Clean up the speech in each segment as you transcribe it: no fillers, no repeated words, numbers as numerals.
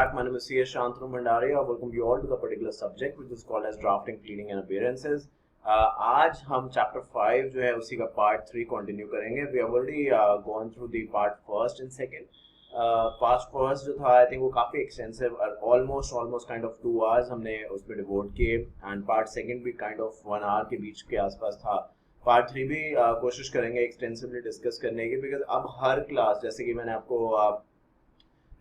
back. My name is C.S. Shantanu Bhandari. I welcome you all to the particular subject which is called as drafting, cleaning and appearances. आज हम chapter 5 जो है उसी का part 3 continue करेंगे. We have already gone through the part first and second. Part first जो था I think वो काफ़ी extensive, almost kind of 2 hours हमने उस पर डिवोट किए, एंड पार्ट सेकंड भी काइंड ऑफ 1 आवर के बीच के आसपास था. पार्ट 3 भी कोशिश करेंगे एक्सटेंसिवली डिस्कस करने की, बिकॉज अब हर क्लास, जैसे कि मैंने आपको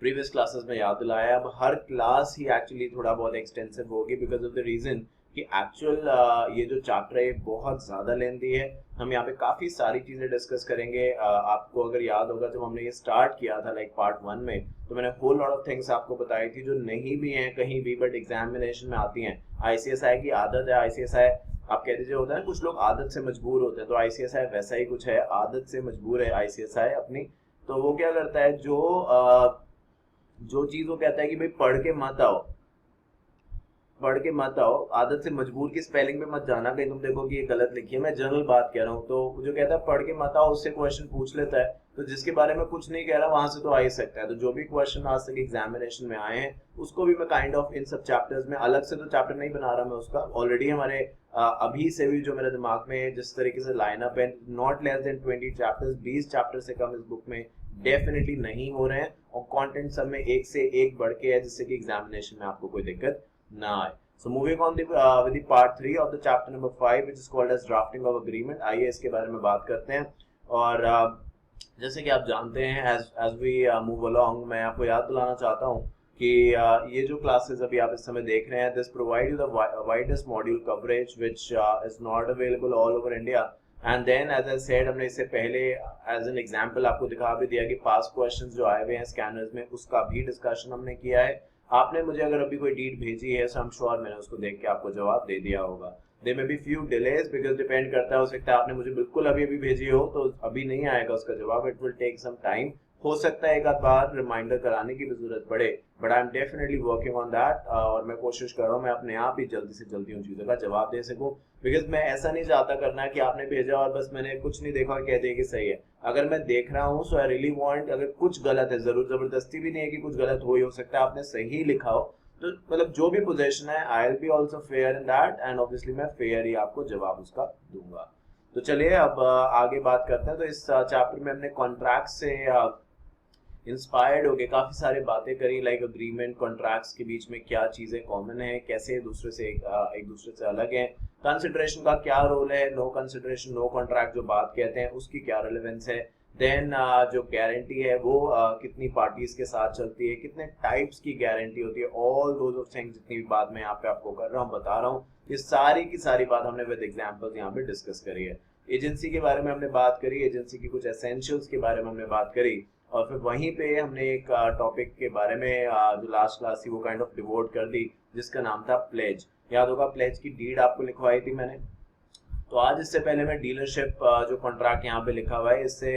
प्रीवियस क्लासेस में याद दिलाया, अब हर क्लास ही एक्चुअली थोड़ा बहुत एक्सटेंसिव होगी बिकॉज ऑफ द रीजन कि एक्चुअल ये जो चैप्टर है बहुत ज़्यादा लेंथी है. हम यहाँ पे काफ़ी सारी चीज़ें डिस्कस करेंगे. आपको अगर याद होगा जब हमने ये स्टार्ट किया था लाइक पार्ट 1 में, तो मैंने होल लॉट ऑफ थिंग्स आपको बताई थी जो नहीं भी हैं कहीं भी बट एग्जामिनेशन में आती हैं. ICSI की आदत है. ICSI आप कह दीजिए होता है ना, कुछ लोग आदत से मजबूर होते हैं, तो ICSI वैसा ही कुछ है, आदत से मजबूर है ICSI अपनी. तो वो क्या करता है, जो चीज़ वो कहता है कि भाई पढ़ के मत आओ, आदत से मजबूर की स्पेलिंग में मत जाना कहीं तुम देखो कि ये गलत लिखी है. मैं जनरल बात कह रहा हूँ. तो जो कहता है पढ़ के मत आओ, उससे क्वेश्चन पूछ लेता है, तो जिसके बारे में कुछ नहीं कह रहा वहां से तो आ ही सकता है. तो जो भी क्वेश्चन आज तक एग्जामिनेशन में आए हैं उसको भी मैं काइंड ऑफ इन सब चैप्टर्स में, अलग से तो चैप्टर नहीं बना रहा मैं उसका, ऑलरेडी हमारे अभी से भी जो मेरे दिमाग में जिस तरीके से लाइनअप है, not less than 20 chapters, 20 chapter से कम इस बुक में डेफिनेटली नहीं हो रहे हैं, और कंटेंट सब में एक से एक बढ़ के है, जिससे कि एग्जामिनेशन में आपको कोई दिक्कत ना आए. So moving on with the part 3 of the chapter number 5 which is called as drafting of agreement. आइए इसके बारे में बात करते हैं. और जैसे कि आप जानते हैं as we move along, मैं आपको याद दिलाना चाहता हूँ कि ये जो क्लासेस अभी आप इस समय देख रहे हैं, this provide you the widest module coverage which is not available all over India. And then as I said, हमने इससे पहले as an example आपको दिखा भी दिया कि past questions जो आए हुए हैं स्कैनर्स में, उसका भी डिस्कशन हमने किया है. आपने मुझे अगर अभी कोई डीट भेजी है, सो आई एम श्योर मैंने उसको देख के आपको जवाब दे दिया होगा. दे में be few delays because depend करता है, हो सकता है आपने मुझे बिल्कुल अभी भेजी हो तो अभी नहीं आएगा उसका जवाब. It will take some time. हो सकता है एक आध बार रिमाइंडर कराने की भी जरूरत पड़े, but I am definitely working on that. और मैं कोशिश कर रहा हूँ मैं अपने आप ही जल्दी से जल्दी उन चीज़ों का जवाब दे सकूँ, बिकॉज मैं ऐसा नहीं चाहता करना है कि आपने भेजा और बस मैंने कुछ नहीं देखा और कह दिया कि सही है. अगर मैं देख रहा हूँ, सो आई रियली वांट, अगर कुछ गलत है, जरूर जबरदस्ती भी नहीं है कि कुछ गलत हो सकता है, आपने सही लिखा हो, तो मतलब जो भी पोजीशन है I will be also fair in that, and obviously मैं फेयर ही आपको जवाब उसका दूंगा. तो चलिए अब आगे बात करते हैं. तो इस चैप्टर में हमने कॉन्ट्रैक्ट से इंस्पायर्ड हो गए काफ़ी सारी बातें करी, लाइक अग्रीमेंट, कॉन्ट्रैक्ट्स के बीच में क्या चीज़ें कॉमन है, कैसे एक दूसरे से अलग हैं, कंसिडरेशन का क्या रोल है, नो कंसिडरेशन नो कॉन्ट्रैक्ट जो बात कहते हैं उसकी क्या रिलेवेंस है, देन जो गारंटी है वो कितनी पार्टीज के साथ चलती है, कितने टाइप्स की गारंटी होती है, ऑल दोज थिंग्स जितनी भी बात मैं यहाँ पे आपको कर रहा हूँ, बता रहा हूँ, ये सारी की सारी बात हमने विद एग्जांपल्स यहाँ पे डिस्कस करी है. एजेंसी के बारे में हमने बात करी, एजेंसी की कुछ एसेंशियल्स के बारे में हमने बात करी, और फिर वहीं पे हमने एक टॉपिक के बारे में जो लास्ट क्लास थी वो काइंड ऑफ डिवोट कर दी, जिसका नाम था प्लेज. याद होगा प्लेज की डीड आपको लिखवाई थी मैंने. तो आज इससे पहले मैं डीलरशिप जो कॉन्ट्रैक्ट यहाँ पे लिखा हुआ है इससे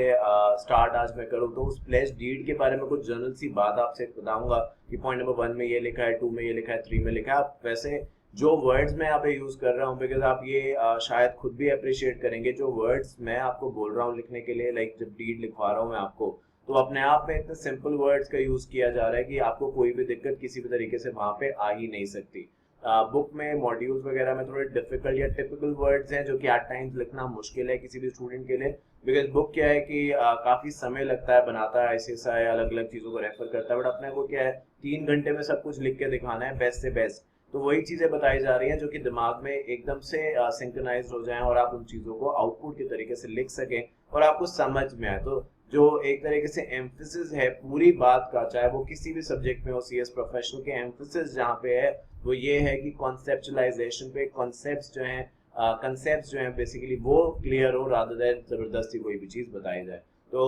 स्टार्ट आज मैं करूँ, तो उस प्लेज डीड के बारे में कुछ जनरल सी बात आपसे बताऊंगा कि पॉइंट नंबर 1 में ये लिखा है, 2 में ये लिखा है, 3 में लिखा है. वैसे जो वर्ड्स मैं यहाँ पे यूज कर रहा हूँ, बिकॉज आप ये शायद खुद भी अप्रिशिएट करेंगे, जो वर्ड्स मैं आपको बोल रहा हूँ लिखने के लिए, लाइक जब डीड लिखवा रहा हूँ मैं आपको, तो अपने आप में इतने सिंपल वर्ड्स का यूज किया जा रहा है कि आपको कोई भी दिक्कत किसी भी तरीके से वहां पे आ ही नहीं सकती. बुक में मॉड्यूल्स वगैरह में थोड़े डिफिकल्ट या टिपिकल वर्ड्स हैं जो कि एट टाइम्स लिखना मुश्किल है किसी भी स्टूडेंट के लिए, बिकॉज बुक क्या है कि काफ़ी समय लगता है, बनाता है ICSI, अलग अलग चीज़ों को रेफर करता है, बट अपने को क्या है 3 घंटे में सब कुछ लिख के दिखाना है बेस्ट से बेस्ट. तो वही चीज़ें बताई जा रही हैं जो कि दिमाग में एकदम से सिंक्रोनाइज हो जाएं और आप उन चीज़ों को आउटपुट के तरीके से लिख सकें और आपको समझ में आए. तो जो एक तरीके से एम्फेसिस है पूरी बात का, चाहे वो किसी भी सब्जेक्ट में हो, CS प्रोफेशनल के एम्फेसिस जहाँ पे है वो ये है कि कॉन्सेप्चुलाइजेशन पे, कॉन्सेप्ट्स जो हैं बेसिकली वो क्लियर हो, रादर देन जबरदस्ती कोई भी चीज़ बताई जाए. तो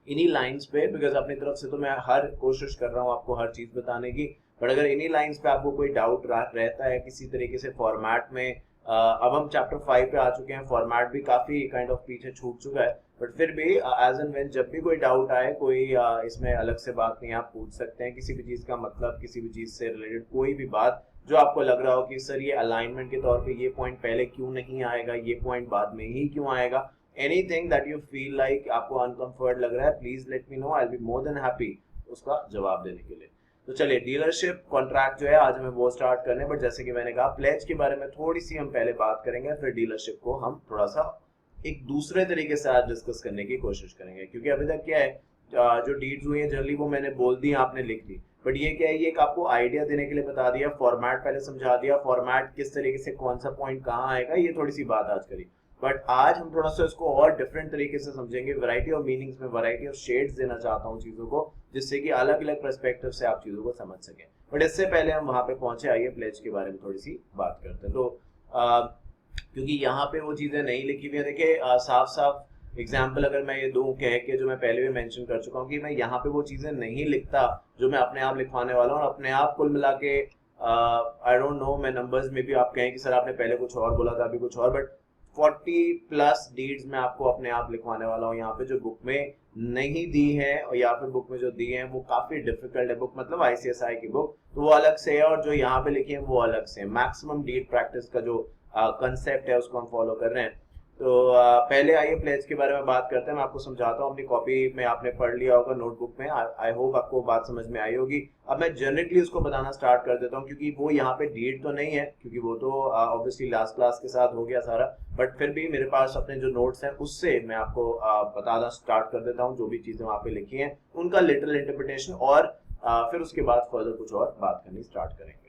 इन्हीं लाइंस पे, बिकॉज अपनी तरफ से तो मैं हर कोशिश कर रहा हूँ आपको हर चीज़ बताने की, बट अगर इन्हीं लाइंस पे आपको कोई डाउट रहता है किसी तरीके से फॉर्मेट में, अब हम चैप्टर 5 पे आ चुके हैं, फॉर्मेट भी काफ़ी काइंड ऑफ पीछे छूट चुका है, बट फिर भी एज एंड व्हेन जब भी कोई डाउट आए, कोई इसमें अलग से बात नहीं, आप पूछ सकते हैं किसी भी चीज़ का मतलब, किसी भी चीज़ से रिलेटेड कोई भी बात जो आपको लग रहा हो कि सर ये अलाइनमेंट के तौर पे ये पॉइंट पहले क्यों नहीं आएगा, ये पॉइंट बाद में ही क्यों आएगा, anything that you feel like आपको अनकंफर्ट लग रहा है, please let me know, I will be more than happy उसका जवाब देने के लिए. तो चलिए डीलरशिप कॉन्ट्रैक्ट जो है आज हमें वो स्टार्ट करने हैं, बट जैसे कि मैंने कहा प्लेज के बारे में थोड़ी सी हम पहले बात करेंगे, फिर डीलरशिप को हम थोड़ा सा एक दूसरे तरीके से आज डिस्कस करने की कोशिश करेंगे। क्योंकि अभी तक क्या है, जो डीड्स हुई है जनरली वो मैंने बोल दी, आपने लिख ली, बट ये क्या है, ये एक आपको आइडिया देने के लिए बता दिया, फॉर्मेट पहले समझा दिया, फॉर्मेट किस तरीके से कौन सा पॉइंट कहाँ आएगा, ये थोड़ी सी बात आज करी। बट आज हम थोड़ा सा इसको और डिफरेंट तरीके से समझेंगे, वैरायटी ऑफ मीनिंग्स में वैरायटी ऑफ शेड्स देना चाहता हूँ चीजों को, जिससे कि अलग अलग पर्सपेक्टिव से आप चीजों को समझ सकें। बट इससे पहले हम वहां पे पहुंचे, आइए प्लेज के बारे में थोड़ी सी बात करते हैं। तो क्योंकि यहाँ पे वो चीजें नहीं लिखी हुई है, देखिए साफ साफ एग्जाम्पल अगर मैं ये दूं कह के, जो मैं पहले भी मेंशन कर चुका हूँ कि मैं यहाँ पे वो चीजें नहीं लिखता जो मैं अपने आप लिखवाने वाला हूँ, और अपने आप कुल मिला के आई डोंट नो, मैं नंबर्स में भी आप कहें कि सर आपने पहले कुछ और बोला था अभी कुछ और, बट 40+ डीड्स मैं आपको अपने आप लिखवाने वाला हूँ यहाँ पे, जो बुक में नहीं दी है, और या फिर बुक में जो दी है वो काफी डिफिकल्ट है बुक, मतलब आईसीएसआई की बुक, तो वो अलग से है, और जो यहाँ पे लिखी है वो अलग से है। मैक्सिमम डीड प्रैक्टिस का जो कंसेप्ट है उसको हम फॉलो कर रहे हैं। तो पहले आइए प्लेज के बारे में बात करते हैं। मैं आपको समझाता हूँ, अपनी कॉपी में आपने पढ़ लिया होगा नोटबुक में, आई होप आपको बात समझ में आई होगी। अब मैं जनरली उसको बताना स्टार्ट कर देता हूँ, क्योंकि वो यहाँ पे डीड तो नहीं है, क्योंकि वो तो ऑब्वियसली लास्ट क्लास के साथ हो गया सारा, बट फिर भी मेरे पास अपने जो नोट्स हैं उससे मैं आपको बताना स्टार्ट कर देता हूँ, जो भी चीजें वहाँ पे लिखी हैं उनका लिटिल इंटरप्रिटेशन, और फिर उसके बाद फर्दर कुछ और बात करनी स्टार्ट करेंगे।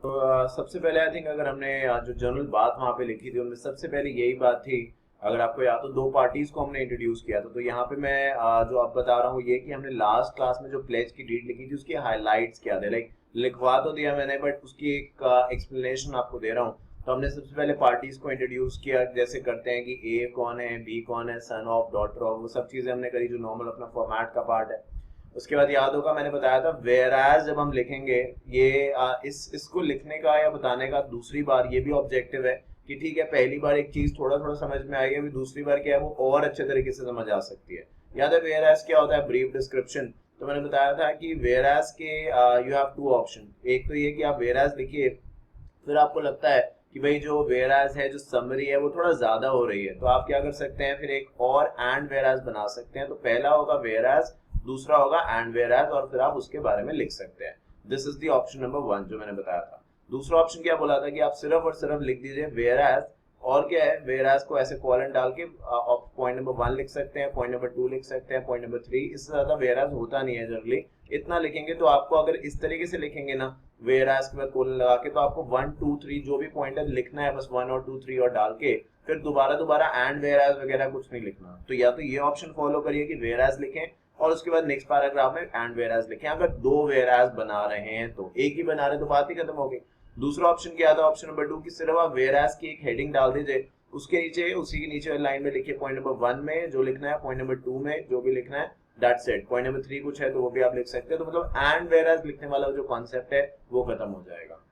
तो सबसे पहले आई थिंक अगर हमने जो जनरल बात वहाँ पे लिखी थी उनमें सबसे पहले यही बात थी, अगर आपको याद हो, दो पार्टीज को हमने इंट्रोड्यूस किया था। तो यहाँ पे मैं जो अब बता रहा हूँ ये कि हमने लास्ट क्लास में जो प्लेज की डीड लिखी थी उसके हाईलाइट्स क्या थे, लाइक लिखवा तो दिया मैंने, बट उसकी एक एक्सप्लेनेशन आपको दे रहा हूँ। तो हमने सबसे पहले पार्टीज को इंट्रोड्यूस किया, जैसे करते हैं कि ए कौन है, बी कौन है, सन ऑफ, डॉटर ऑफ, वो सब चीजें हमने करी जो नॉर्मल अपना फॉर्मेट का पार्ट है। उसके बाद याद होगा मैंने बताया था वेयरएज जब हम लिखेंगे, ये इसको लिखने का या बताने का दूसरी बार ये भी ऑब्जेक्टिव है कि ठीक है पहली बार एक चीज थोड़ा थोड़ा समझ में आएगी, अभी दूसरी बार क्या है वो और अच्छे तरीके से समझ आ सकती है। याद है वेयरएज क्या होता है, ब्रीफ डिस्क्रिप्शन। तो मैंने बताया था कि वेयरएज के यू हैव टू ऑप्शन, एक तो ये कि आप वेयरएज लिखिए, फिर आपको लगता है कि भाई जो वेयरएज है, जो समरी है वो थोड़ा ज्यादा हो रही है, तो आप क्या कर सकते हैं, फिर एक और एंड वेयरएज बना सकते हैं। तो पहला होगा वेयरएज, दूसरा होगा एंड वेयरएज, और फिर आप उसके बारे में लिख सकते हैं। This is the option number 1 जो मैंने बताया था। दूसरा ऑप्शन क्या बोला था कि आप सिर्फ और सिर्फ लिख दीजिए वेयरएज, और क्या है, वेयरएज को ऐसे कॉलन डाल के पॉइंट नंबर 1 लिख सकते हैं, पॉइंट नंबर 2 लिख सकते हैं, पॉइंट नंबर 3, इससे ज्यादा वेयरएज होता नहीं है जनरली। इतना लिखेंगे तो आपको, अगर इस तरीके से लिखेंगे ना वेयरएज के बाद कॉलन लगा के, तो आपको 1 2 3 जो भी पॉइंट है लिखना है, बस 1 और 2 3 और डाल के, फिर दोबारा एंड वेयरएज वगैरह कुछ नहीं लिखना। तो या तो ये ऑप्शन फॉलो करिए कि वेयरएज लिखें, और उसके बाद नेक्स्ट पैराग्राफ में एंड वेयरएज लिखें। अगर दो वेयरएज बना रहे हैं तो, एक ही बना रहे तो बात ही खत्म हो गई। दूसरा ऑप्शन क्या था, ऑप्शन नंबर 2 की सिर्फ आप वेयरएज की एक हेडिंग डाल दीजिए, उसके नीचे उसी के नीचे लाइन में लिखिए पॉइंट नंबर 1 में जो लिखना है, पॉइंट नंबर 2 में जो भी लिखना है, दैट्स इट। पॉइंट नंबर 3 कुछ है तो वो भी आप लिख सकते हैं। तो मतलब एंड वेयरएज लिखने वाला जो कॉन्सेप्ट है वो खत्म हो जाएगा।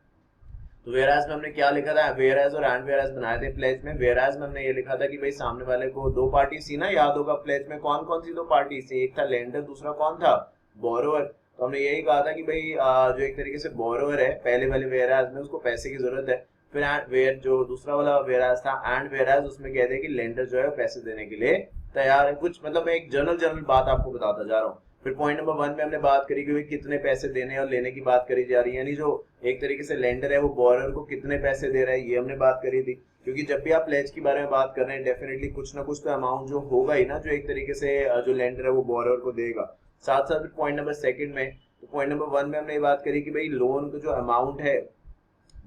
तो वेयरएज में हमने क्या लिखा था, वेयरएज और एंड वेयरएज बनाए थे प्लेज में। वेयरएज में हमने ये लिखा था कि भाई सामने वाले को दो पार्टी सी ना, याद होगा प्लेज में कौन कौन सी दो पार्टी सी, एक था लेंडर, दूसरा कौन था, बोरोवर। तो हमने यही कहा था कि भाई जो एक तरीके से बोरोवर है पहले वाले वेयरएज में, उसको पैसे की जरूरत है। फिर जो दूसरा वाला वेयरएज था एंड वेयरएज, उसमें कहते हैं कि लेंडर जो है पैसे देने के लिए तैयार है। कुछ मतलब मैं एक जनरल बात आपको बताता जा रहा हूँ। फिर पॉइंट नंबर 1 में हमने बात करी कि कितने पैसे देने और लेने की बात करी जा रही है, यानी जो एक तरीके से लेंडर है वो बोरर को कितने पैसे दे रहा है, ये हमने बात करी थी। क्योंकि जब भी आप प्लेज के बारे में बात कर रहे हैं डेफिनेटली कुछ ना कुछ तो अमाउंट जो होगा ही ना, जो एक तरीके से जो लेंडर है वो बोरर को देगा। साथ साथ पॉइंट नंबर 2 में, तो पॉइंट नंबर 1 में हमने ये बात करी कि भाई लोन का जो अमाउंट है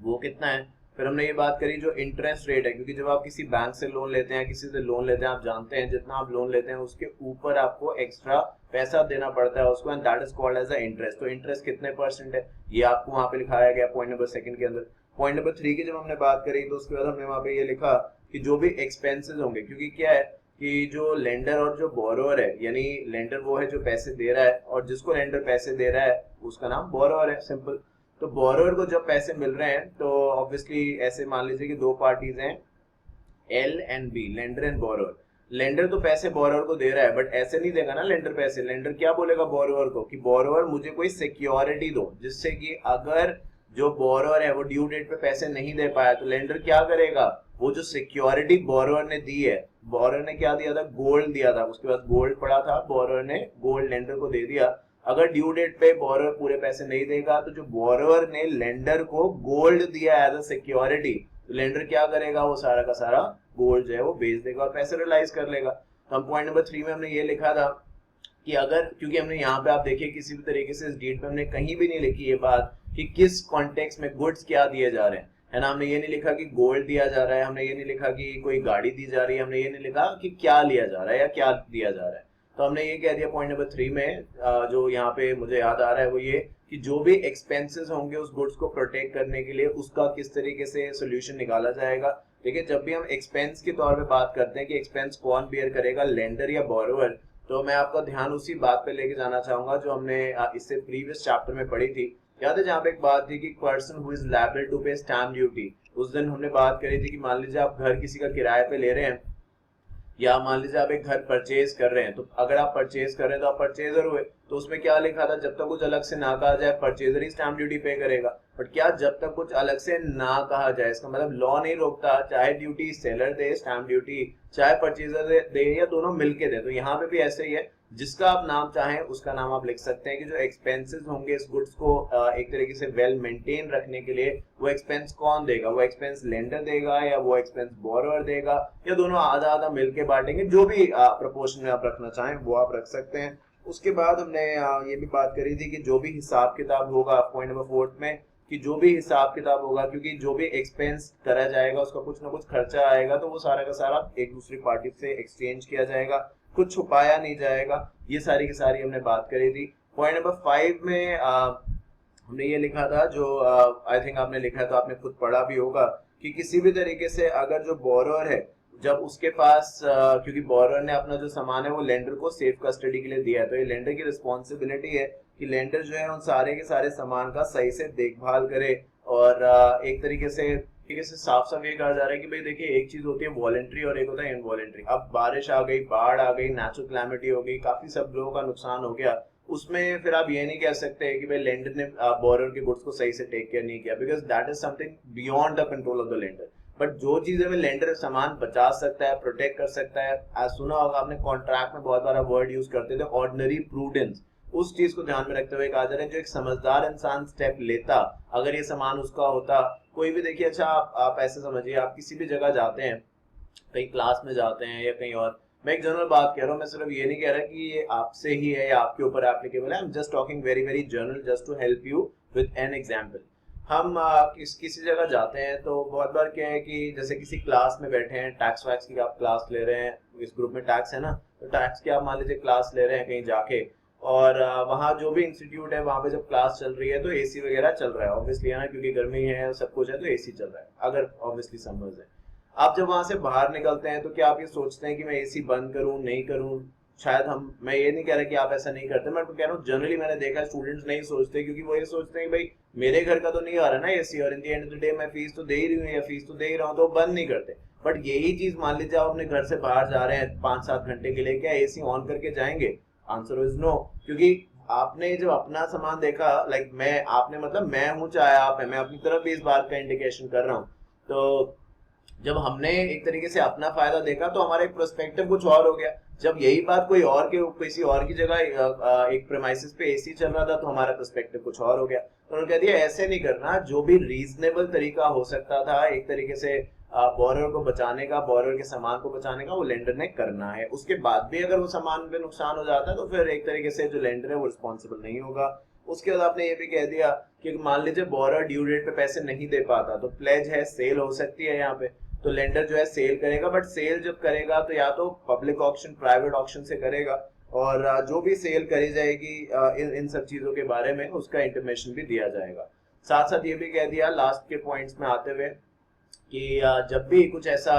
वो कितना है। फिर हमने ये बात करी जो इंटरेस्ट रेट है, क्योंकि जब आप किसी बैंक से लोन लेते हैं, किसी से लोन लेते हैं, आप जानते हैं जितना आप लोन लेते हैं उसके ऊपर आपको एक्स्ट्रा पैसा देना पड़ता है उसको, and that is called as a interest. तो इंटरेस्ट कितने % है ये आपको वहां पे लिखाया गया पॉइंट नंबर 2 के अंदर। पॉइंट नंबर 3 की जब हमने बात करी तो उसके बाद हमने वहां पे ये लिखा कि जो भी एक्सपेंसेस होंगे, क्योंकि क्या है कि जो लेंडर और जो बोरोवर है, यानी लेंडर वो है जो पैसे दे रहा है और जिसको लेंडर पैसे दे रहा है उसका नाम बोरोवर है, सिंपल। तो बोरोवर को जब पैसे मिल रहे हैं तो ऑब्वियसली ऐसे मान लीजिए कि दो पार्टीज हैं L and B, lender and borrower. Lender तो पैसे बोरोवर को दे रहा है, बट ऐसे नहीं देगा ना लेंडर पैसे। लेंडर क्या बोलेगा बोरोवर को कि बोरोवर मुझे कोई सिक्योरिटी दो, जिससे कि अगर जो बोरोवर है वो ड्यू डेट पे पैसे नहीं दे पाया तो लेंडर क्या करेगा, वो जो सिक्योरिटी बोरोवर ने दी है, बोरोवर ने क्या दिया था, गोल्ड दिया था, उसके बाद गोल्ड पड़ा था, बोरोवर ने गोल्ड लेंडर को दे दिया। अगर ड्यू डेट पे बोरोअर पूरे पैसे नहीं देगा तो जो बोरोअर ने लेंडर को गोल्ड दिया एज अ सिक्योरिटी, तो लेंडर क्या करेगा, वो सारा का सारा गोल्ड जो है वो बेच देगा और पैसे रियलाइज कर लेगा। तो हम पॉइंट नंबर 3 में हमने ये लिखा था कि अगर, क्योंकि हमने यहाँ पे आप देखिए किसी भी तरीके से इस डीड पे हमने कहीं भी नहीं लिखी ये बात कि किस कॉन्टेक्स्ट में गुड्स क्या दिए जा रहे हैं, है ना। हमने ये नहीं लिखा कि गोल्ड दिया जा रहा है, हमने ये नहीं लिखा कि कोई गाड़ी दी जा रही है, हमने ये नहीं लिखा कि क्या लिया जा रहा है या क्या दिया जा रहा है। तो हमने ये कह दिया पॉइंट नंबर 3 में, जो यहाँ पे मुझे याद आ रहा है वो ये कि जो भी एक्सपेंसेस होंगे उस गुड्स को प्रोटेक्ट करने के लिए उसका किस तरीके से सोल्यूशन निकाला जाएगा। देखिए जब भी हम एक्सपेंस के तौर पे बात करते हैं कि एक्सपेंस कौन बियर करेगा, लेंडर या बोरोवर, तो मैं आपका ध्यान उसी बात पे लेके जाना चाहूंगा जो हमने इससे प्रीवियस चैप्टर में पढ़ी थी। याद है जहाँ पे एक बात थी कि person who is liable to pay stamp duty. उस दिन हमने बात करी थी कि मान लीजिए आप घर किसी का किराए पे ले रहे हैं या मान लीजिए आप एक घर परचेज कर रहे हैं, तो अगर आप परचेज कर रहे हैं तो आप परचेजर हुए, तो उसमें क्या लिखा था, जब तक कुछ अलग से ना कहा जाए परचेजर ही स्टैम्प ड्यूटी पे करेगा। बट क्या जब तक कुछ अलग से ना कहा जाए, इसका मतलब लॉ नहीं रोकता, चाहे ड्यूटी सेलर दे स्टैम्प ड्यूटी, चाहे परचेजर दे या दोनों मिलके दे। तो यहाँ पे भी ऐसे ही है, जिसका आप नाम चाहें उसका नाम आप लिख सकते हैं कि जो एक्सपेंसेस होंगे इस गुड्स को एक तरीके से वेल मेंटेन रखने के लिए, वो एक्सपेंस कौन देगा, वो एक्सपेंस लेंडर देगा या वो एक्सपेंस बोरोअर देगा या दोनों आधा आधा मिलके बांटेंगे। जो भी प्रोपोर्शन में आप रखना चाहें वो आप रख सकते हैं। उसके बाद हमने ये भी बात करी थी कि जो भी हिसाब किताब होगा पॉइंट नंबर 4 में, कि जो भी हिसाब किताब होगा, क्योंकि जो भी एक्सपेंस करा जाएगा उसका कुछ ना कुछ खर्चा आएगा, तो वो सारा का सारा एक दूसरी पार्टी से एक्सचेंज किया जाएगा, कुछ छुपाया नहीं जाएगा। ये सारी की सारी हमने बात करी थी। पॉइंट नंबर 5 में हमने ये लिखा था, जो आई थिंक आपने लिखा है तो आपने खुद पढ़ा भी होगा, कि किसी भी तरीके से अगर जो बोरोअर है, जब उसके पास क्योंकि बोरोअर ने अपना जो सामान है वो लेंडर को सेफ कस्टडी के लिए दिया है, तो ये लेंडर की रिस्पॉन्सिबिलिटी है कि लेंडर जो है उन सारे के सारे सामान का सही से देखभाल करे। और एक तरीके से ठीक है साफ साफ ये कहा जा रहा है कि भाई देखिए एक चीज होती है वॉलेंट्री और एक होता है इनवॉलेंट्री। अब बारिश आ गई, बाढ़ आ गई, नेचुरल कैलेमिटी हो गई, काफी सब लोगों का नुकसान हो गया, उसमें फिर आप ये नहीं कह सकते कि भाई लेंडर ने बोरोअर के गुड्स को सही से टेक केयर नहीं किया, because that is something beyond the control of the lender. But जो चीजें में लेंडर सामान बचा सकता है, प्रोटेक्ट कर सकता है, आज सुना होगा आपने कॉन्ट्रैक्ट में बहुत बार वर्ड यूज करते थे ऑर्डिनरी प्रूडेंस, उस चीज को ध्यान में रखते हुए कहा जा रहा है जो एक समझदार इंसान स्टेप लेता, अगर ये सामान उसका होता, कोई भी देखिए अच्छा आप ऐसे समझिए, आप किसी भी जगह जाते हैं, कहीं क्लास में जाते हैं या कहीं और, मैं एक जनरल बात कह रहा हूँ, मैं सिर्फ ये नहीं कह रहा कि ये आपसे ही है या आपके ऊपर एप्लीकेबल है, I am just talking very very general just to help you with an example. हम किसी जगह जाते हैं तो बहुत बार क्या है कि जैसे किसी क्लास में बैठे हैं, टैक्स वैक्स की आप क्लास ले रहे हैं, इस ग्रुप में टैक्स है ना, तो टैक्स की आप मान लीजिए क्लास ले रहे हैं कहीं जाके, और वहाँ जो भी इंस्टीट्यूट है वहाँ पे जब क्लास चल रही है तो एसी वगैरह चल रहा है ऑब्वियसली, है ना, क्योंकि गर्मी है सब कुछ है तो एसी चल रहा है, अगर ऑब्वियसली समर्स है। आप जब वहां से बाहर निकलते हैं तो क्या आप ये सोचते हैं कि मैं एसी बंद करूं नहीं करूं, शायद मैं ये नहीं कह रहा कि आप ऐसा नहीं करते, मैं कह रहा हूँ जनरली मैंने देखा है स्टूडेंट्स नहीं सोचते, क्योंकि वो ये सोचते हैं कि भाई मेरे घर का तो नहीं आ रहा ना एसी, और in the end of the day मैं फीस तो दे ही रही हूँ या फीस तो दे ही रहा हूँ, तो बंद नहीं करते। बट यही चीज मान लीजिए आप अपने घर से बाहर जा रहे हैं 5-7 घंटे के लिए, क्या एसी ऑन करके जाएंगे? आंसर इज नो, क्योंकि आपने जब अपना सामान देखा, लाइक मैं, आपने मतलब मैं हूँ चाहे आप है, मैं अपनी तरफ भी इस बात का इंडिकेशन कर रहा हूँ, तो जब हमने एक तरीके से अपना फायदा देखा तो हमारा एक प्रोस्पेक्टिव कुछ और हो गया। जब यही बात कोई और के किसी और की जगह एक प्रेमाइसिस पे एसी चल रहा था तो हमारा पर्सपेक्टिव कुछ और हो गया। तो उन्होंने कह दिया ऐसे नहीं करना, जो भी रीजनेबल तरीका हो सकता था एक तरीके से बोरोअर को बचाने का, बोरोअर के सामान को बचाने का, वो लेंडर ने करना है। उसके बाद भी अगर वो सामान पे नुकसान हो जाता है तो फिर एक तरीके से जो लेंडर है वो रिस्पॉन्सिबल नहीं होगा। उसके बाद आपने ये भी कह दिया कि मान लीजिए बोरोअर ड्यू डेट पे पैसे नहीं दे पाता तो प्लेज है, सेल हो सकती है यहाँ पे, तो लेंडर जो है सेल करेगा, बट सेल जब करेगा तो या तो पब्लिक ऑक्शन, प्राइवेट ऑक्शन से करेगा, और जो भी सेल करी जाएगी इन सब चीजों के बारे में उसका इंटीमेशन भी दिया जाएगा। साथ साथ ये भी कह दिया लास्ट के पॉइंट्स में आते हुए कि जब भी कुछ ऐसा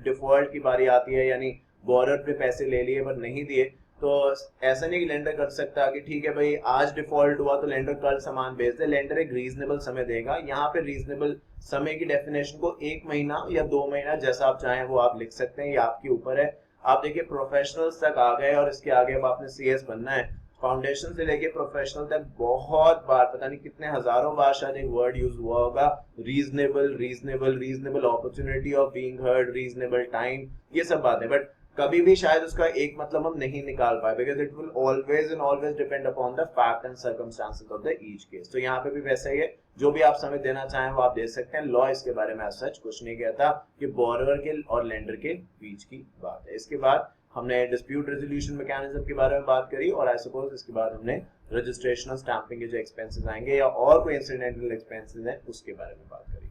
डिफॉल्ट की बारी आती है, यानी बोरोअर पे पैसे ले लिए पर नहीं दिए, तो ऐसा नहीं कि लेंडर कर सकता कि ठीक है भाई आज डिफॉल्ट हुआ तो लेंडर कल सामान भेज दे। लेंडर एक रीजनेबल समय देगा। यहाँ पे रीजनेबल समय की डेफिनेशन को 1 महीना या 2 महीना जैसा आप चाहें वो आप लिख सकते हैं, ये आपके ऊपर है। आप देखिए प्रोफेशनल्स तक आ गए और इसके आगे अब आपने सीएस बनना है। फाउंडेशन से लेके प्रोफेशनल तक बहुत बार, पता नहीं कितने हजारों बार शायद एक वर्ड यूज हुआ होगा, reasonable, reasonable, reasonable opportunity of being heard, reasonable time, ये सब बातें। बट कभी भी शायद उसका एक मतलब हम नहीं निकाल पाए, because it will always and always depend upon the fact and circumstances of the each case. तो यहाँ पे भी वैसा ही है, जो भी आप समय देना चाहें वो आप दे सकते हैं। लॉ इसके बारे में सच कुछ नहीं कहता कि बोरोवर के और लेंडर के बीच की बात है। इसके बाद हमने डिस्प्यूट रेजोल्यूशन मैकेनिज्म के बारे में बात करी, और आई सपोज इसके बाद हमने रजिस्ट्रेशन और स्टैंपिंग के जो एक्सपेंसेस आएंगे या और कोई इंसिडेंटल एक्सपेंसेस हैं उसके बारे में बात करी।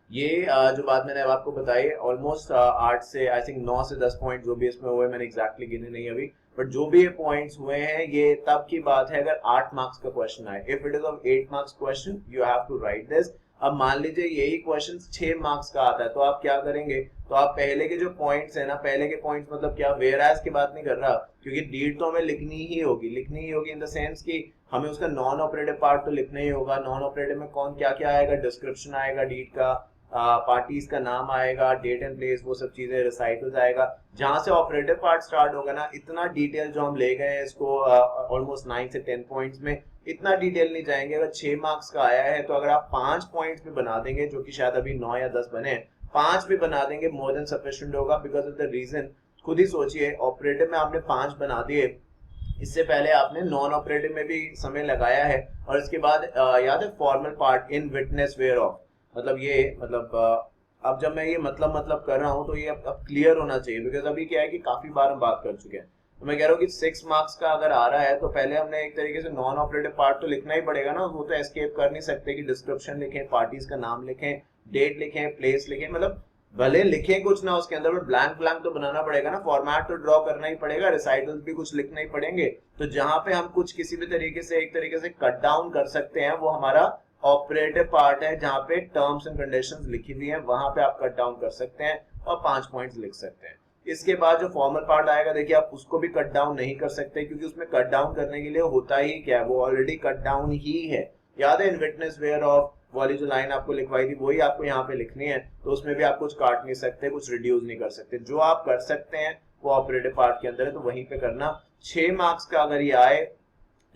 ये जो बात मैंने आपको बताई ऑलमोस्ट 8 से आई थिंक 9 से 10 पॉइंट जो भी इसमें हुए, मैंने एग्जैक्टली गिने नहीं अभी, बट जो भी ये पॉइंट्स हुए हैं ये तब की बात है अगर 8 मार्क्स का क्वेश्चन आए। If it is of 8 marks question you have to write this. अब मान लीजिए यही क्वेश्चन 6 मार्क्स का आता है, तो आप क्या करेंगे, तो आप पहले के जो पॉइंट्स है ना, पहले के पॉइंट्स मतलब क्या, वेयर एज की बात नहीं कर रहा, क्योंकि डीड तो हमें लिखनी ही होगी इन द सेंस कि हमें उसका नॉन ऑपरेटिव पार्ट तो लिखना ही होगा। नॉन ऑपरेटिव में कौन क्या क्या आएगा, डिस्क्रिप्शन आएगा डीड का, पार्टीज का नाम आएगा, डेट एंड प्लेस, वो सब चीजें, रिसाइटल्स आएगा। जहां से ऑपरेटिव पार्ट स्टार्ट होगा ना, इतना डिटेल जो हम ले गए हैं इसको ऑलमोस्ट 9 से 10 पॉइंट्स में, इतना डिटेल नहीं जाएंगे। अगर 6 मार्क्स का आया है तो अगर आप 5 पॉइंट्स भी बना देंगे, जो कि शायद अभी 9 या 10 बने, 5 भी बना देंगे, मोर देन सफिशिएंट होगा। बिकॉज ऑफ द रीजन, खुद ही सोचिए, ऑपरेटिव में आपने 5 बना दिए, इससे पहले आपने नॉन ऑपरेटिव में भी समय लगाया है, और इसके बाद याद है formal part in witness whereof, मतलब ये मतलब अब जब मैं ये मतलब कर रहा हूँ तो ये अब क्लियर होना चाहिए, बिकॉज अभी क्या है कि काफी बार हम बात कर चुके हैं। तो मैं कह रहा हूँ कि 6 मार्क्स का अगर आ रहा है तो पहले हमने एक तरीके से नॉन ऑपरेटिव पार्ट तो लिखना ही पड़ेगा ना, वो तो एस्केप कर नहीं सकते कि डिस्क्रिप्शन लिखें, पार्टीज का नाम लिखें, डेट लिखें, प्लेस लिखें, मतलब भले लिखें कुछ ना उसके अंदर, बट ब्लैंक तो बनाना पड़ेगा ना, फॉर्मेट तो ड्रॉ करना ही पड़ेगा, रिसाइटल्स भी कुछ लिखना ही पड़ेंगे। तो जहां पे हम कुछ किसी भी तरीके से एक तरीके से कट डाउन कर सकते हैं वो हमारा ऑपरेटिव पार्ट है, जहां पे टर्म्स एंड कंडीशंस लिखी हुई हैं, वहां पे आप कट डाउन कर सकते हैं और 5 पॉइंट्स लिख सकते हैं। इसके बाद जो फॉर्मल पार्ट आएगा, देखिए आप उसको भी कट डाउन नहीं कर सकते, क्योंकि उसमें कट डाउन करने के लिए होता ही क्या है, वो ऑलरेडी कट डाउन ही है। याद है इन विटनेस वेयर ऑफ वाली जो लाइन आपको लिखवाई थी वही आपको यहाँ पे लिखनी है, तो उसमें भी आप कुछ काट नहीं सकते, कुछ रिड्यूस नहीं कर सकते। जो आप कर सकते हैं वो ऑपरेटिव पार्ट के अंदर है, तो वहीं पे करना। 6 मार्क्स का अगर ये आए,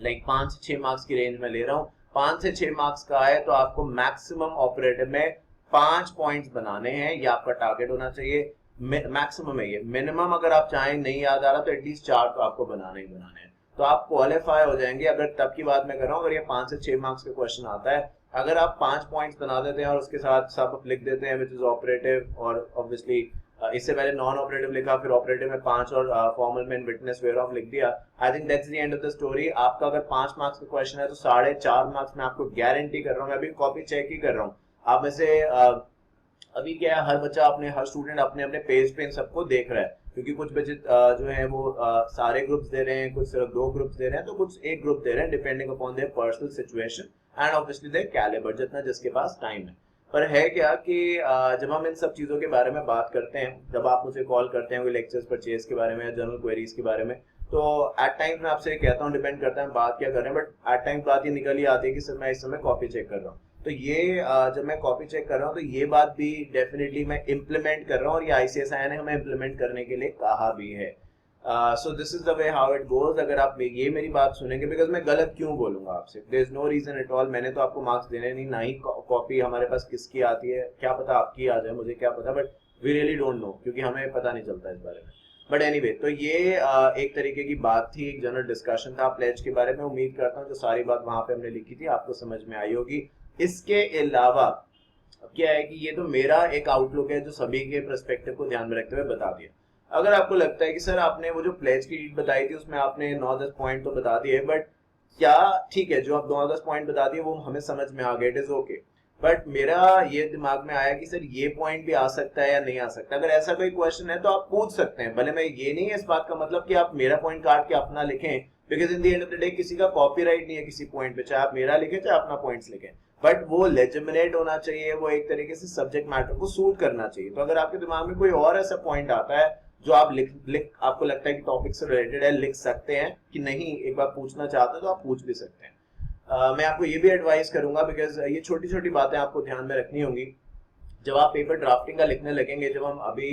लाइक 5 से 6 मार्क्स की रेंज में ले रहा हूँ, 5 से 6 मार्क्स का आए तो आपको मैक्सिमम ऑपरेटिव में 5 पॉइंट्स बनाने हैं, ये आपका टारगेट होना चाहिए। मैक्सिमम है ये, मिनिमम अगर आप चाहें नहीं याद आ रहा तो एटलीस्ट 4 तो आपको बनाने ही बनाने हैं, तो आप क्वालिफाई हो जाएंगे। अगर तब की बात मैं कर रहा हूँ, अगर ये 5 से 6 मार्क्स का क्वेश्चन आता है, अगर आप 5 पॉइंट्स बना देते हैं और उसके साथ सब लिख देते हैं विच इज ऑपरेटिव, और ऑब्वियसली इससे पहले नॉन ऑपरेटिव लिखा, फिर ऑपरेटिव में 5 और फॉर्मल में विटनेस वेयर ऑफ लिख दिया, I think that's the end of the story. आपका अगर 5 मार्क्स का क्वेश्चन है तो 4.5 मार्क्स में आपको गारंटी कर रहा हूँ, मैं अभी कॉपी चेक ही कर रहा हूँ। आप में से अभी क्या है, हर बच्चा अपने, हर स्टूडेंट अपने अपने पेज पे इन सबको देख रहा है, क्योंकि कुछ बच्चे जो है वो सारे ग्रुप्स दे रहे हैं, कुछ सिर्फ 2 ग्रुप्स दे रहे हैं, तो कुछ एक ग्रुप दे रहे हैं, depending upon their personal situation and obviously their calibre, जितना जिसके पास टाइम है। पर है क्या कि जब हम इन सब चीजों के बारे में बात करते हैं, जब आप मुझे कॉल करते हैं कोई लेक्चर्स परचेज के बारे में या जनरल क्वेरीज के बारे में, तो एट टाइम्स मैं आपसे कहता हूँ, डिपेंड करता है बात क्या कर रहे हैं, बट एट टाइम्स बात ये निकल ही आती है कि सर मैं इस समय कॉपी चेक कर रहा हूँ। तो ये जब मैं कॉपी चेक कर रहा हूँ तो ये बात भी डेफिनेटली मैं इम्प्लीमेंट कर रहा हूँ, और ये ICSI ने हमें इम्प्लीमेंट करने के लिए कहा भी है। So this is the way how it goes. अगर आप ये मेरी बात सुनेंगे, बिकॉज मैं गलत क्यों बोलूंगा आपसे, there is no reason at all, मैंने तो आपको मार्क्स देने नहीं, ना ही कॉपी हमारे पास किसकी आती है, क्या पता आपकी आ जाए, मुझे क्या पता, but we really don't know, क्योंकि हमें पता नहीं चलता इस बारे में। बट एनीवे, तो ये एक तरीके की बात थी, एक जनरल डिस्कशन था प्लेज के बारे में। उम्मीद करता हूँ जो सारी बात वहां पे हमने लिखी थी आपको समझ में आई होगी। इसके अलावा क्या है कि ये तो मेरा एक आउटलुक है जो सभी के पर्सपेक्टिव को ध्यान में रखते हुए बता दिया। अगर आपको लगता है कि सर आपने वो जो प्लेज की रीड बताई थी उसमें आपने 9-10 पॉइंट तो बता दिए, बट क्या ठीक है, जो आप 9-10 पॉइंट बता दिए वो हमें समझ में आ गए, इट इज ओके, बट मेरा ये दिमाग में आया कि सर ये पॉइंट भी आ सकता है या नहीं आ सकता। अगर ऐसा कोई क्वेश्चन है तो आप पूछ सकते हैं, भले मैं ये नहीं है इस बात का मतलब कि आप मेरा पॉइंट काट के अपना लिखें, because in the end of the day किसी का कॉपीराइट नहीं है किसी पॉइंट पे, चाहे आप मेरा लिखें चाहे अपना पॉइंट्स लिखें, बट वो लेजिमिनेट होना चाहिए, वो एक तरीके से सब्जेक्ट मैटर को सूट करना चाहिए। तो अगर आपके दिमाग में कोई और ऐसा पॉइंट आता है जो आप लिख आपको लगता है कि टॉपिक से रिलेटेड है, लिख सकते हैं कि नहीं, एक बार पूछना चाहते हैं तो आप पूछ भी सकते हैं। मैं आपको ये भी एडवाइस करूंगा, बिकॉज ये छोटी छोटी बातें आपको ध्यान में रखनी होंगी जब आप पेपर ड्राफ्टिंग का लिखने लगेंगे। जब हम अभी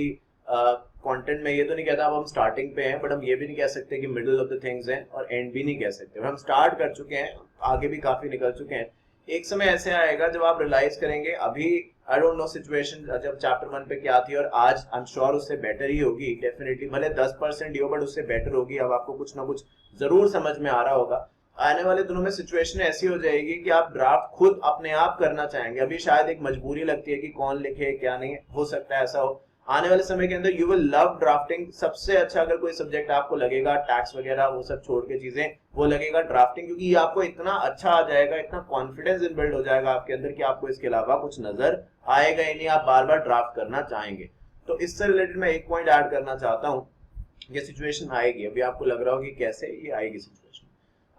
कंटेंट में, ये तो नहीं कहता अब हम स्टार्टिंग पे हैं, बट हम ये भी नहीं कह सकते कि मिडिल ऑफ द थिंग्स हैं, और एंड भी नहीं कह सकते, हम स्टार्ट कर चुके हैं, आगे भी काफी निकल चुके हैं। एक समय ऐसे आएगा जब आप रियलाइज करेंगे अभी आई डोंट नो सिचुएशन जब चैप्टर 1 पे क्या थी और आज आई एम श्योर उससे बेटर ही होगी डेफिनेटली, भले 10% ही हो बट उससे बेटर होगी। अब आपको कुछ ना कुछ जरूर समझ में आ रहा होगा। आने वाले दिनों में सिचुएशन ऐसी हो जाएगी कि आप ड्राफ्ट खुद अपने आप करना चाहेंगे। अभी शायद एक मजबूरी लगती है कि कौन लिखे क्या नहीं, हो सकता है ऐसा हो। आने वाले समय के अंदर यू विल लव ड्राफ्टिंग। सबसे अच्छा अगर कोई सब्जेक्ट आपको लगेगा, टैक्स वगैरह वो सब छोड़ के चीजें, वो लगेगा ड्राफ्टिंग, क्योंकि ये आपको इतना अच्छा आ जाएगा, इतना कॉन्फिडेंस बिल्ड हो जाएगा आपके अंदर कि आपको इसके अलावा कुछ नजर आएगा ही नहीं, आप बार बार ड्राफ्ट करना चाहेंगे। तो इससे रिलेटेड मैं एक पॉइंट ऐड करना चाहता हूँ। ये सिचुएशन आएगी, अभी आपको लग रहा होगा कि कैसे ये आएगी सिचुएशन।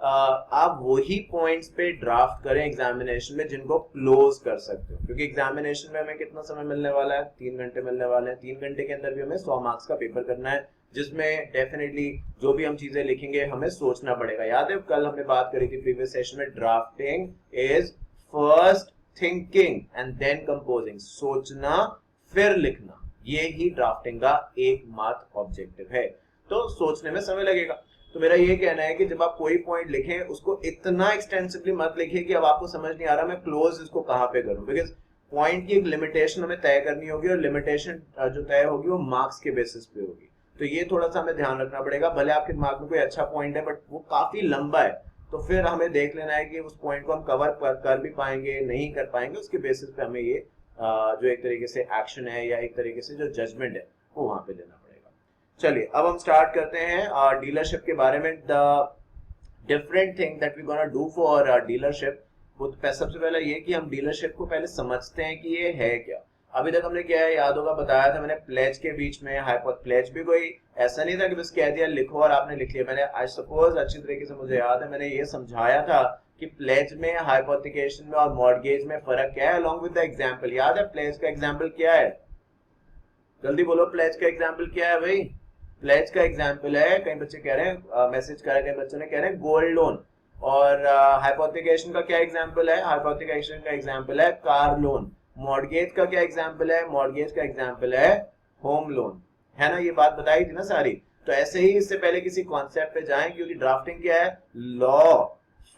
आप वही पॉइंट्स पे ड्राफ्ट करें एग्जामिनेशन में जिनको क्लोज कर सकते हो, क्योंकि एग्जामिनेशन में हमें कितना समय मिलने वाला है, 3 घंटे मिलने वाले हैं। 3 घंटे के अंदर भी हमें 100 मार्क्स का पेपर करना है, जिसमें डेफिनेटली जो भी हम चीजें लिखेंगे हमें सोचना पड़ेगा। याद है कल हमने बात करी थी प्रीवियस सेशन में, drafting is first thinking and then composing. सोचना फिर लिखना, ये ही ड्राफ्टिंग का एकमात्र ऑब्जेक्टिव है। तो सोचने में समय लगेगा। तो मेरा ये कहना है कि जब आप कोई पॉइंट लिखें उसको इतना एक्सटेंसिवली मत लिखिए कि अब आपको समझ नहीं आ रहा मैं क्लोज इसको कहां पे करूं, बिकॉज पॉइंट की एक लिमिटेशन हमें तय करनी होगी और लिमिटेशन जो तय होगी वो मार्क्स के बेसिस पे होगी। तो ये थोड़ा सा हमें ध्यान रखना पड़ेगा। भले आपके दिमाग में कोई अच्छा पॉइंट है बट वो काफी लंबा है, तो फिर हमें देख लेना है कि उस पॉइंट को हम कवर कर भी पाएंगे नहीं कर पाएंगे, उसके बेसिस पे हमें ये जो एक तरीके से एक्शन है या एक तरीके से जो जजमेंट है वो वहां पे लेना। चलिए अब हम स्टार्ट करते हैं डीलरशिप के बारे में। The different thing that we gonna do for dealership, वो तो सबसे पहले ये कि हम डीलरशिप को पहले समझते हैं कि ये है क्या। अभी तक हमने क्या है याद होगा, बताया था मैंने प्लेज के बीच में हाइपोथ। प्लेज भी कोई ऐसा नहीं था कि बस कह दिया लिखो और आपने लिख लिया। मैंने आई सपोज अच्छी तरीके से मुझे याद है मैंने ये समझाया था कि प्लेज में, हाइपोथिकेशन में और मॉर्गेज में फर्क क्या है, अलॉन्ग विद द एग्जांपल। याद है प्लेज का एग्जांपल क्या है? जल्दी बोलो, प्लेज का एग्जांपल क्या है भाई? प्लेज का एग्जांपल है, कई बच्चे कह रहे हैं, मैसेज कर रहे हैं, कई बच्चों ने कह रहे हैं गोल्ड लोन। और हाइपोथिकेशन का क्या एग्जांपल है? हाइपोथिकेशन का एग्जांपल है कार लोन। मॉर्गेज का क्या एग्जांपल है? मॉर्गेज का एग्जांपल है होम लोन। है ना, ये बात बताई थी ना सारी। तो ऐसे ही इससे पहले किसी कॉन्सेप्ट पे जाएं, क्योंकि ड्राफ्टिंग क्या है? Law,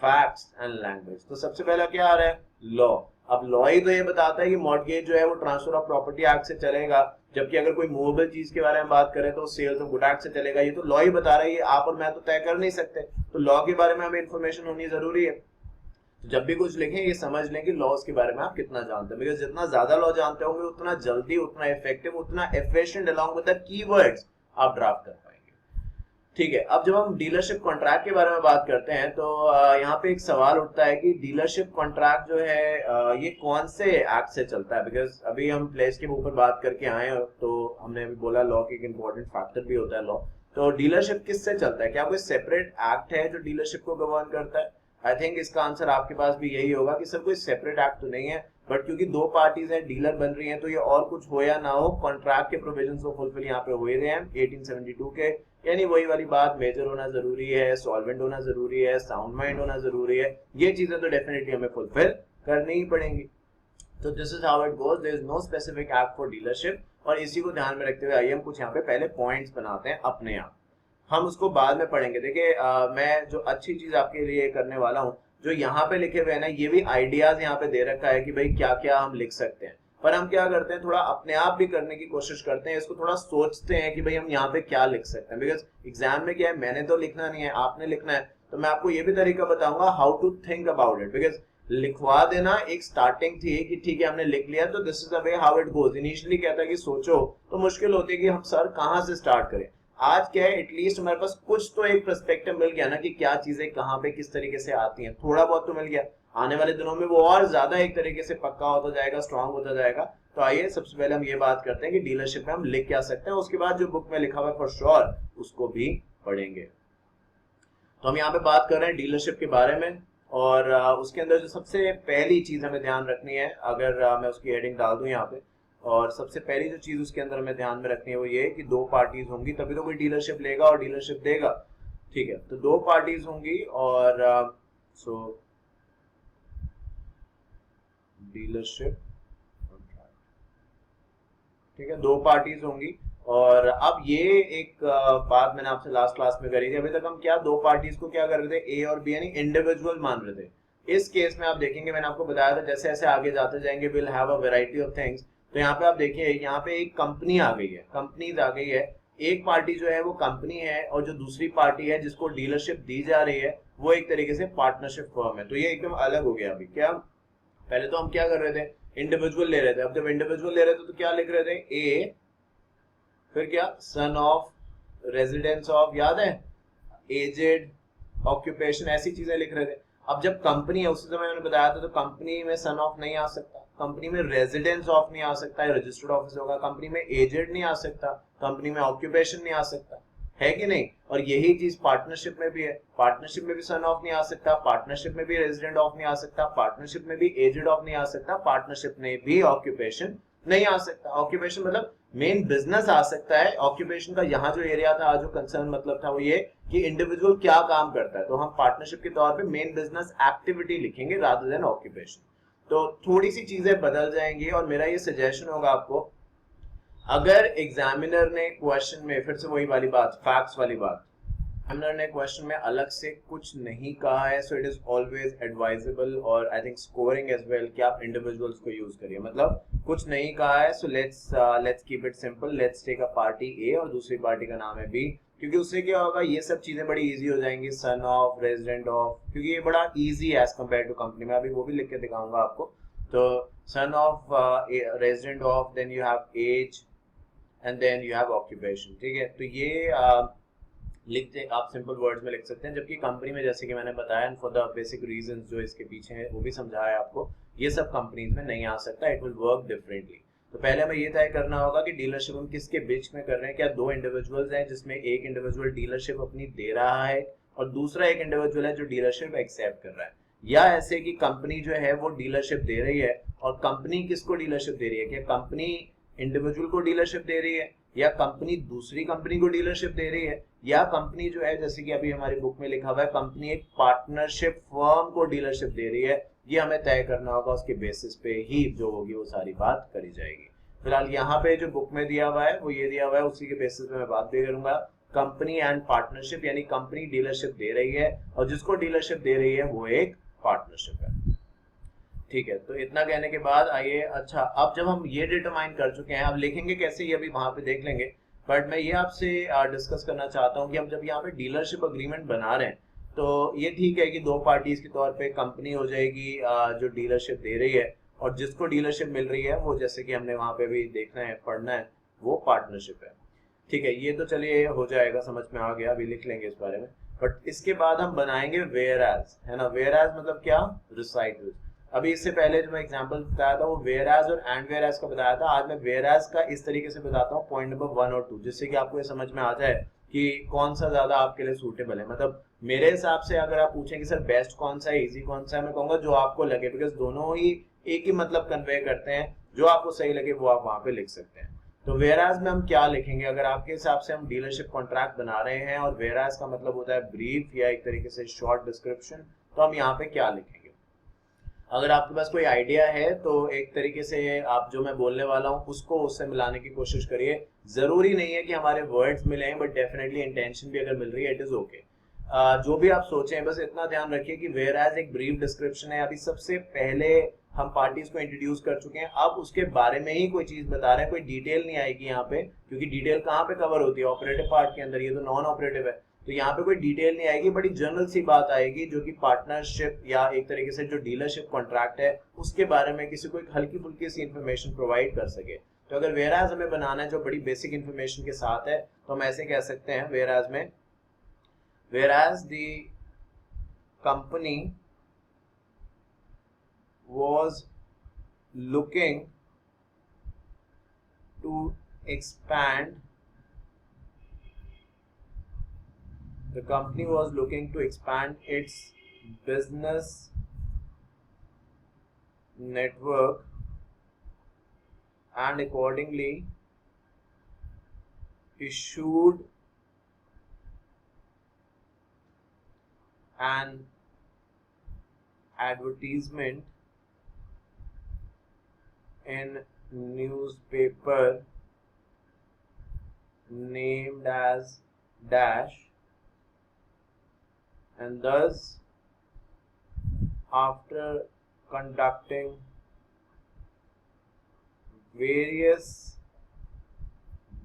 facts and language. तो सबसे पहला क्या आ रहा है? लॉ। अब लॉ ही तो ये बताता है कि मॉर्गेज जो है वो ट्रांसफर ऑफ प्रॉपर्टी एक्ट से चलेगा, जबकि अगर कोई मूवेबल चीज के बारे में बात करें तो सेल्स ऑफ गुड एक्ट से चलेगा। ये तो लॉ ही बता रहा है, ये आप और मैं तो तय कर नहीं सकते। तो लॉ के बारे में हमें इंफॉर्मेशन होनी जरूरी है। तो जब भी कुछ लिखें ये समझ लें कि लॉज के बारे में आप कितना जानते हैं, बिकॉज जितना ज्यादा लॉ जानते होंगे उतना जल्दी, उतना इफेक्टिव, उतना efficient along with the keywords आप ड्राफ्ट कर पाएंगे। ठीक है, अब जब हम डीलरशिप कॉन्ट्रैक्ट के बारे में बात करते हैं तो यहाँ पे एक सवाल उठता है कि डीलरशिप कॉन्ट्रैक्ट जो है ये कौन से एक्ट से चलता है। बिकॉज अभी हम प्लेस के ऊपर बात करके आए हैं, तो हमने अभी बोला लॉ की एक इंपॉर्टेंट फैक्टर भी होता है लॉ। तो डीलरशिप किससे चलता है? क्या कोई सेपरेट एक्ट है जो डीलरशिप को गवर्न करता है? आई थिंक इसका आंसर आपके पास भी यही होगा कि सर कोई सेपरेट एक्ट तो नहीं है, बट क्योंकि दो पार्टीज हैं, डीलर बन रही हैं, तो ये और कुछ हो या ना हो कॉन्ट्रैक्ट के प्रोविजंस को फुलफिल यहाँ पे हो ही रहे हैं 1872 के। यानी वही वाली बात, मेजर होना जरूरी है, सॉल्वेंट होना जरूरी है, साउंड माइंड होना जरूरी है, ये चीजें तो डेफिनेटली हमें फुलफिल करनी ही पड़ेंगी। तो this is how it goes, there is no specific act for dealership. और इसी को ध्यान में रखते हुए आइए हम कुछ यहाँ पे पहले पॉइंट्स बनाते हैं अपने आप, हम उसको बाद में पढ़ेंगे। देखिए मैं जो अच्छी चीज आपके लिए करने वाला हूँ, जो यहाँ पे लिखे हुए हैं ना, ये भी आइडियाज यहाँ पे दे रखा है कि भाई क्या क्या हम लिख सकते हैं, पर हम क्या करते हैं थोड़ा अपने आप भी करने की कोशिश करते हैं, इसको थोड़ा सोचते हैं कि भाई हम यहाँ पे क्या लिख सकते हैं। बिकॉज एग्जाम में क्या है, मैंने तो लिखना नहीं है, आपने लिखना है। तो मैं आपको ये भी तरीका बताऊंगा how to think about it. Because लिखवा देना एक स्टार्टिंग थी कि ठीक है हमने लिख लिया तो this is the way how it goes. Initially कहता है कि सोचो, तो मुश्किल होती है कि हम सर कहाँ से स्टार्ट करें। आज क्या है, एटलीस्ट हमारे पास कुछ तो एक पर्सपेक्टिव मिल गया ना कि क्या चीजें कहाँ पे किस तरीके से आती हैं, थोड़ा बहुत तो मिल गया। आने वाले दिनों में वो और ज्यादा एक तरीके से पक्का होता जाएगा, स्ट्रांग होता जाएगा। तो आइए सबसे पहले हम ये बात करते हैं कि डीलरशिप में हम लिख क्या सकते हैं, उसके बाद जो बुक में लिखा हुआ है फॉर श्योर उसको भी पढ़ेंगे। तो हम यहाँ पे बात कर रहे हैं डीलरशिप के बारे में, और उसके अंदर जो सबसे पहली चीज हमें ध्यान रखनी है, अगर मैं उसकी हेडिंग डाल दूं यहाँ पे, और सबसे पहली जो चीज उसके अंदर हमें ध्यान में रखनी है वो ये कि दो पार्टीज होंगी तभी तो कोई डीलरशिप लेगा और डीलरशिप देगा। ठीक है, तो दो पार्टीज होंगी और सो डीलरशिप, ठीक है, दो पार्टीज होंगी। और अब ये एक बात मैंने आपसे लास्ट क्लास में करी थी। अभी तक हम क्या दो पार्टीज को क्या कर रहे थे, ए और बी, यानी इंडिविजुअल मान रहे थे इस केस में आप देखेंगे, मैंने आपको बताया था जैसे जैसे आगे जाते जाएंगे will have a variety of things. तो यहाँ पे आप देखिए, यहाँ पे एक कंपनी आ गई है, कंपनीज आ गई है। एक पार्टी जो है वो कंपनी है, और जो दूसरी पार्टी है जिसको डीलरशिप दी जा रही है वो एक तरीके से पार्टनरशिप फर्म है। तो ये एकदम अलग हो गया। अभी क्या, पहले तो हम क्या कर रहे थे, इंडिविजुअल ले रहे थे। अब जब इंडिविजुअल ले रहे थे तो क्या लिख रहे थे, ए, फिर क्या, सन ऑफ, रेजिडेंस ऑफ, याद है, एजेड, ऑक्यूपेशन, ऐसी चीजें लिख रहे थे। अब जब कंपनी है, उसी समय मैंने बताया था, तो कंपनी में सन ऑफ नहीं आ सकता, कंपनी में रेजिडेंस ऑफ नहीं आ सकता, रजिस्टर्ड ऑफिस होगा, कंपनी में एजेड नहीं आ सकता, कंपनी में ऑक्यूपेशन नहीं आ सकता, है कि नहीं। और यही चीज पार्टनरशिप में भी है, पार्टनरशिप में भी सन ऑफ नहीं आ सकता, पार्टनरशिप में भी रेजिडेंट ऑफ नहीं आ सकता, पार्टनरशिप में भी एजेड ऑफ नहीं आ सकता, पार्टनरशिप में भी ऑक्यूपेशन नहीं आ सकता। ऑक्यूपेशन मतलब मेन बिजनेस आ सकता है। ऑक्यूपेशन का यहाँ जो एरिया था, जो कंसर्न मतलब था, वो ये कि इंडिविजुअल क्या काम करता है, तो हम पार्टनरशिप के तौर पे मेन बिजनेस एक्टिविटी लिखेंगे रादर देन ऑक्यूपेशन। तो थोड़ी सी चीजें बदल जाएंगी। और मेरा ये सजेशन होगा आपको, अगर एग्जामिनर ने क्वेश्चन में, फिर से वही वाली बात, फैक्ट्स वाली बात, एग्जामिनर ने क्वेश्चन में अलग से कुछ नहीं कहा है, so it is always advisable और I think scoring as well कि आप इंडिविजुअल्स को यूज करिए। मतलब कुछ नहीं कहा है, so let's keep it simple, let's take a party A और दूसरी पार्टी का नाम है बी, क्योंकि उससे क्या होगा, ये सब चीजें बड़ी इजी हो जाएंगी, सन ऑफ, रेजिडेंट ऑफ, क्योंकि ये बड़ा इजी है एज कम्पेयर टू कंपनी में। अभी वो भी लिख के दिखाऊंगा आपको। तो son of, resident of, then you have age, and then you have occupation. ठीक है, तो ये लिखते आप सिंपल वर्ड्स में लिख सकते हैं। जबकि कंपनी में, जैसे कि मैंने बताया, फॉर द बेसिक रीजंस जो इसके पीछे है वो भी समझाया आपको, ये सब कंपनीज में नहीं आ सकता, इट विल वर्क डिफरेंटली। तो पहले हमें ये तय करना होगा कि डीलरशिप हम किसके बीच में कर रहे हैं। क्या दो इंडिविजुअल्स हैं जिसमें एक इंडिविजुअल डीलरशिप अपनी दे रहा है और दूसरा एक इंडिविजुअल है जो डीलरशिप एक्सेप्ट कर रहा है, या ऐसे कि कंपनी जो है वो डीलरशिप दे रही है और कंपनी किसको डीलरशिप दे रही है, क्या कंपनी इंडिविजुअल को डीलरशिप दे रही है, या कंपनी दूसरी कंपनी को डीलरशिप दे रही है, या कंपनी जो है, जैसे कि अभी हमारी बुक में लिखा हुआ है, कंपनी एक पार्टनरशिप फर्म को डीलरशिप दे रही है। ये हमें तय करना होगा, उसके बेसिस पे ही जो होगी वो सारी बात करी जाएगी। फिलहाल यहाँ पे जो बुक में दिया हुआ है वो ये दिया हुआ है, उसी के बेसिस पे मैं बात भी करूंगा। कंपनी एंड पार्टनरशिप, यानी कंपनी डीलरशिप दे रही है और जिसको डीलरशिप दे रही है वो एक पार्टनरशिप है। ठीक है, तो इतना कहने के बाद आइए, अच्छा अब जब हम ये डिटरमाइन कर चुके हैं, अब लिखेंगे कैसे ये अभी वहां पे देख लेंगे। बट मैं ये आपसे डिस्कस करना चाहता हूँ कि हम जब यहाँ पे डीलरशिप अग्रीमेंट बना रहे हैं, तो ये ठीक है कि दो पार्टीज के तौर पे कंपनी हो जाएगी जो डीलरशिप दे रही है, और जिसको डीलरशिप मिल रही है वो, जैसे कि हमने वहां पे भी देखना है, पढ़ना है, वो पार्टनरशिप है। ठीक है, ये तो चलिए हो जाएगा, समझ में आ गया, अभी लिख लेंगे इस बारे में। बट इसके बाद हम बनाएंगे वेयर एज, है ना। वेयर एज मतलब क्या, रिसाइटल। अभी इससे पहले जो मैं एग्जांपल बताया था वो वेयर एज और एंड वेयर एज का बताया था। आज मैं वेयर एज का इस तरीके से बताता हूँ, पॉइंट नंबर 1 और 2, जिससे कि आपको ये समझ में आ जाए कि कौन सा ज्यादा आपके लिए सूटेबल है। मतलब मेरे हिसाब से अगर आप पूछें कि सर बेस्ट कौन सा है, इजी कौन सा है, मैं कहूंगा जो आपको लगे, बिकॉज दोनों ही एक ही मतलब कन्वे करते हैं। जो आपको सही लगे वो आप वहां पे लिख सकते हैं। तो वेयरएज में हम क्या लिखेंगे, अगर आपके हिसाब से हम डीलरशिप कॉन्ट्रैक्ट बना रहे हैं और वेयरएज का मतलब होता है ब्रीफ या एक तरीके से शॉर्ट डिस्क्रिप्शन, तो हम यहाँ पे क्या लिखेंगे। अगर आपके पास कोई आइडिया है तो एक तरीके से आप जो मैं बोलने वाला हूँ उसको उससे मिलाने की कोशिश करिए। जरूरी नहीं है कि हमारे वर्ड्स मिले, बट डेफिनेटली इंटेंशन भी अगर मिल रही है, इट इज ओके। जो भी आप सोचें, बस इतना ध्यान रखिए कि वेयर एज एक ब्रीफ डिस्क्रिप्शन है। अभी सबसे पहले हम पार्टीज को इंट्रोड्यूस कर चुके हैं, अब उसके बारे में ही कोई चीज बता रहे हैं, कोई डिटेल नहीं आएगी यहाँ पे, क्योंकि डिटेल कहाँ पे कवर होती है, ऑपरेटिव पार्ट के अंदर, ये तो नॉन ऑपरेटिव है। तो यहाँ पे कोई डिटेल नहीं आएगी, बड़ी जनरल सी बात आएगी जो कि पार्टनरशिप या एक तरीके से जो डीलरशिप कॉन्ट्रैक्ट है उसके बारे में किसी को एक हल्की फुल्की सी इंफॉर्मेशन प्रोवाइड कर सके। तो अगर वेयरएज हमें बनाना है जो बड़ी बेसिक इंफॉर्मेशन के साथ है, तो हम ऐसे कह सकते हैं वेयरएज में, whereas the company was looking to expand, the company was looking to expand its business network and accordingly issued an advertisement in newspaper named as dash, and thus after conducting various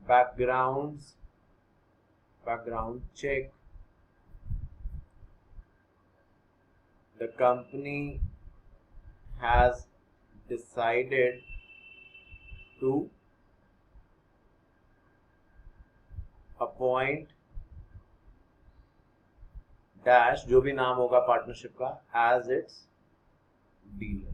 background check, the company has decided to appoint dash, जो भी नाम होगा partnership का, as it's dealer.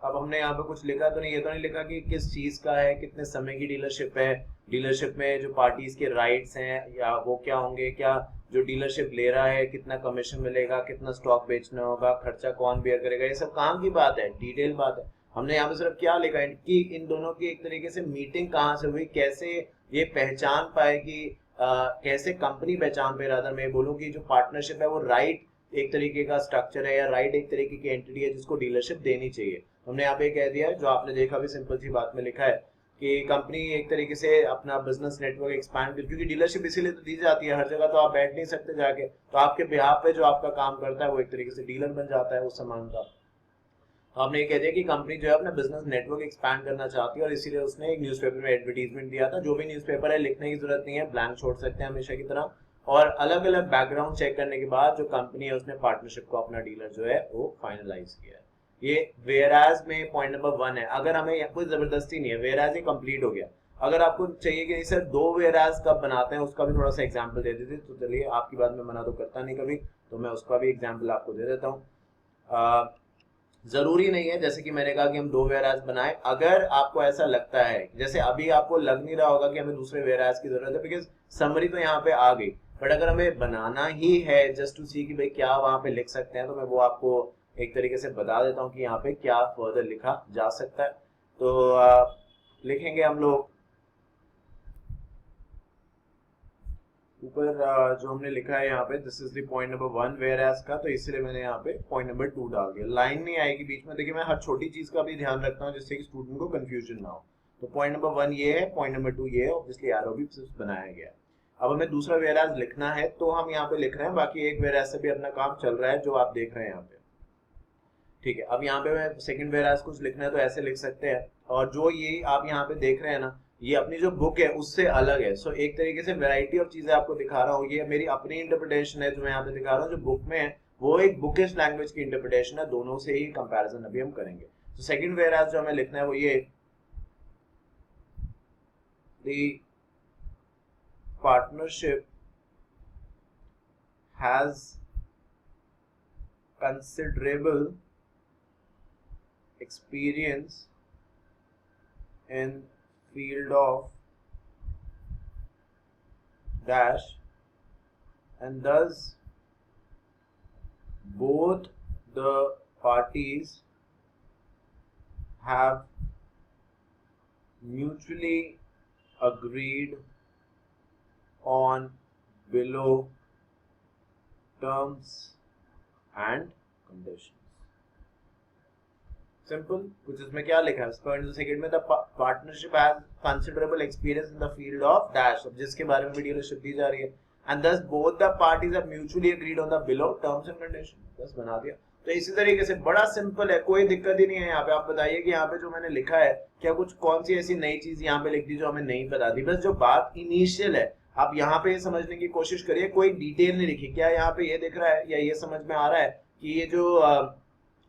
अब हमने यहाँ पे कुछ लिखा तो नहीं, ये तो नहीं लिखा कि किस चीज का है, कितने समय की डीलरशिप है, डीलरशिप में जो पार्टीज के राइट्स हैं या वो क्या होंगे, क्या जो डीलरशिप ले रहा है कितना कमीशन मिलेगा, कितना स्टॉक बेचना होगा, खर्चा कौन बेयर करेगा, ये सब काम की बात है, डिटेल बात है। हमने यहाँ पे सिर्फ क्या लिखा है कि इन दोनों की एक तरीके से मीटिंग कहाँ से हुई, कैसे ये पहचान पाए कि कैसे कंपनी पहचान पे, रहा मैं बोलूँ कि जो पार्टनरशिप है वो राइट एक तरीके का स्ट्रक्चर है या राइट एक तरीके की एंटिटी है जिसको डीलरशिप देनी चाहिए। हमने यहाँ पे कह दिया है, जो आपने देखा भी सिंपल सी बात में लिखा है कि कंपनी एक तरीके से अपना बिजनेस नेटवर्क एक्सपैंड, क्योंकि डीलरशिप इसीलिए तो दी जाती है, हर जगह तो आप बैठ नहीं सकते जाके, तो आपके बिहाफ पे जो आपका काम करता है वो एक तरीके से डीलर बन जाता है उस सामान का। आपने ये कह दिया कि कंपनी जो है अपना बिजनेस नेटवर्क एक्सपैंड करना चाहती है और इसीलिए उसने एक न्यूज़पेपर में एडवर्टीजमेंट दिया था। जो भी न्यूज़पेपर है लिखने की जरूरत नहीं है, ब्लैंक छोड़ सकते हैं हमेशा की तरह। और अलग अलग बैकग्राउंड चेक करने के बाद जो कंपनी है उसने पार्टनरशिप को अपना डीलर जो है वो फाइनलाइज किया है। ये वेयरएज में पॉइंट नंबर 1 है। अगर हमें कोई जबरदस्ती नहीं है, वेयरएज ही कंप्लीट हो गया। अगर आपको चाहिए कि सर 2 वेयरएज कब बनाते हैं उसका भी थोड़ा सा एग्जांपल दे देते, तो चलिए, आपकी बात में मना तो करता नहीं कभी, तो मैं उसका भी एग्जांपल आपको दे देता हूँ। जरूरी नहीं है जैसे कि मैंने कहा कि हम 2 वेयरएज बनाए। अगर आपको ऐसा लगता है, जैसे अभी आपको लग नहीं रहा होगा कि हमें दूसरे वेयरएज की जरूरत है बिकॉज समरी तो यहाँ पे आ गई, बट अगर हमें बनाना ही है जस्ट टू सी कि भाई क्या वहां पे लिख सकते हैं, तो मैं वो आपको एक तरीके से बता देता हूँ कि यहाँ पे क्या फर्दर लिखा जा सकता है। तो लिखेंगे हम लोग ऊपर जो हमने लिखा है यहाँ पे, this is the point number 1 whereas का, तो इसलिए मैंने यहाँ पे पॉइंट नंबर 2 डाल दिया। लाइन नहीं आएगी बीच में, देखिए मैं हर छोटी चीज का भी ध्यान रखता हूँ जिससे कि स्टूडेंट को कंफ्यूजन ना हो। तो पॉइंट नंबर 1 ये है, पॉइंट नंबर 2 ये है, ऑब्वियसली एरो भी बनाया गया है। अब हमें दूसरा वेयरएज लिखना है तो हम यहाँ पे लिख रहे हैं, बाकी एक वेयरएज से भी अपना काम चल रहा है जो आप देख रहे हैं यहाँ पे, ठीक है। अब यहाँ पे मैं सेकंड वेयरएज कुछ लिखना है तो ऐसे लिख सकते हैं, और जो ये आप यहाँ पे देख रहे हैं ना, ये अपनी जो बुक है उससे अलग है। सो एक तरीके से वैरायटी ऑफ चीजें आपको दिखा रहा हूँ, ये मेरी अपनी इंटरप्रिटेशन है जो मैं यहाँ पे दिखा रहा हूँ, जो बुक में है वो एक बुकिश लैंग्वेज की इंटरप्रिटेशन है, दोनों से ही कंपैरिजन अभी हम करेंगे। तो सेकंड वेयरएज जो हमें लिखना है वो ये, the partnership has considerable experience in field of dash and thus both the parties have mutually agreed on below terms and conditions। Simple, कुछ इसमें क्या लिखा है, पॉइंट सेकंड में, the partnership has considerable experience in the field of dash, जिसके बारे में भी डीलरशिप दी जा रही है, एंड दस both the parties have mutually agreed on the below terms and condition. बस बना दिया। तो इसी तरीके से बड़ा सिंपल है, कोई दिक्कत ही नहीं है यहाँ पे। आप बताइए कि यहाँ पे जो मैंने लिखा है क्या कुछ कौन सी ऐसी नई चीज यहाँ पे लिख दी जो हमें नहीं बता दी, बस जो बात इनिशियल है आप यहाँ पे समझने की कोशिश करिए, कोई डिटेल नहीं लिखी। क्या यहाँ पे ये दिख रहा है या ये समझ में आ रहा है कि ये जो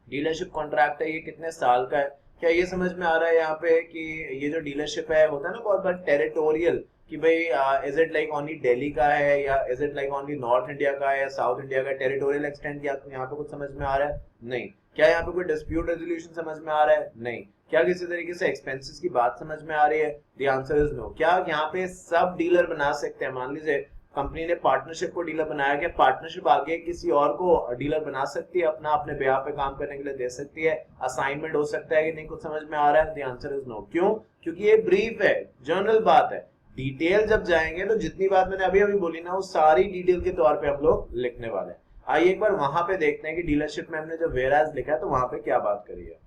डीलरशिप कॉन्ट्रैक्ट है ये कितने साल का है? क्या ये समझ में आ रहा है यहाँ पे कि ये जो डीलरशिप है होता है ना बहुत बार टेरिटोरियल, कि भाई is it like only Delhi का है या is it like only north India का है या साउथ इंडिया का, टेरिटोरियल एक्सटेंट यहाँ पे कुछ समझ में आ रहा है? नहीं। क्या यहाँ पे कोई डिस्प्यूट रेजोल्यूशन समझ में आ रहा है? नहीं। क्या किसी तरीके से एक्सपेंसेस की बात समझ में आ रही है? The answer is no. क्या यहाँ पे सब डीलर बना सकते हैं? मान लीजिए कंपनी ने पार्टनरशिप को डीलर बनाया, क्या पार्टनरशिप आगे किसी और को डीलर बना सकती है, अपना अपने ब्याह पे काम करने के लिए दे सकती है? असाइनमेंट हो सकता है कि नहीं? कुछ समझ में आ रहा है? The answer is no. क्यों? क्योंकि ये ब्रीफ है, जनरल बात है। डिटेल जब जाएंगे तो जितनी बात मैंने अभी अभी बोली ना वो सारी डिटेल के तौर पे हम लोग लिखने वाले हैं। आइए एक बार वहां पे देखते हैं कि डीलरशिप में हमने जो वेयरएज लिखा है तो वहां पे क्या बात करी है।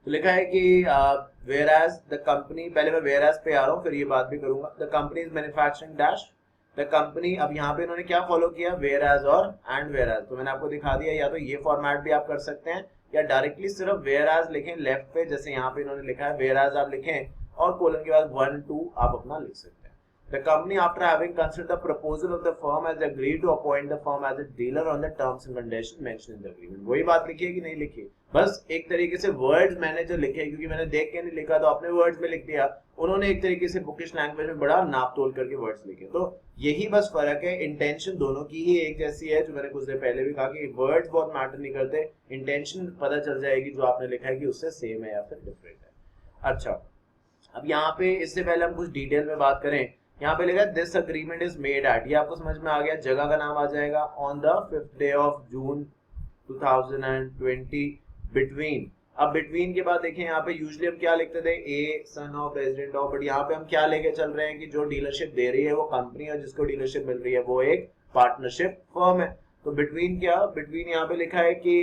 तो लिखा है कि वेयरएज द कंपनी, पहले मैं वेयरएज पे आ रहा हूँ फिर ये बात भी करूंगा। The company is manufacturing dash, the company, अब यहाँ पे इन्होंने क्या फॉलो किया, वेयर एज और एंड वेयर एज, तो मैंने आपको दिखा दिया, या तो ये फॉर्मेट भी आप कर सकते हैं या डायरेक्टली सिर्फ वेयर एज लिखें लेफ्ट पे, जैसे यहाँ पे इन्होंने लिखा है वेयर एज आप लिखें और कोलन के बाद 1 2 आप अपना लिख सकते हैं। The company, after having considered the proposal of the firm, has agreed to appoint the firm as a dealer on the terms and conditions mentioned in the agreement. वही बात लिखी है कि नहीं लिखी, बस एक तरीके से वर्ड्स मैंने जो लिखे, क्योंकि मैंने देख के नहीं लिखा तो अपने वर्ड्स में लिख दिया, उन्होंने एक तरीके से बुकिश लैंग्वेज में बड़ा नाप तोल करके वर्ड्स लिखे। तो यही बस फर्क है, इंटेंशन दोनों की ही एक जैसी है, जो मैंने कुछ देर पहले भी कहा कि वर्ड्स बहुत मैटर नहीं करते, इंटेंशन पता चल जाएगी जो आपने लिखा है कि उससे सेम है या फिर डिफरेंट है। अच्छा, अब यहाँ पे इससे पहले हम कुछ डिटेल में बात करें, यहाँ पे लिखा है this agreement is made eight, ये आपको समझ में आ गया, जगह का नाम आ जाएगा, on the 5th day of June 2020 between. अब बिटवीन के बाद देखें यहाँ पे यूजुअली हम क्या लिखते थे, a son of resident of, but यहाँ पे हम क्या लेके चल रहे हैं कि जो डीलरशिप दे रही है वो कंपनी और जिसको डीलरशिप मिल रही है वो एक पार्टनरशिप फर्म है। तो बिटवीन क्या, बिटवीन यहाँ पे लिखा है कि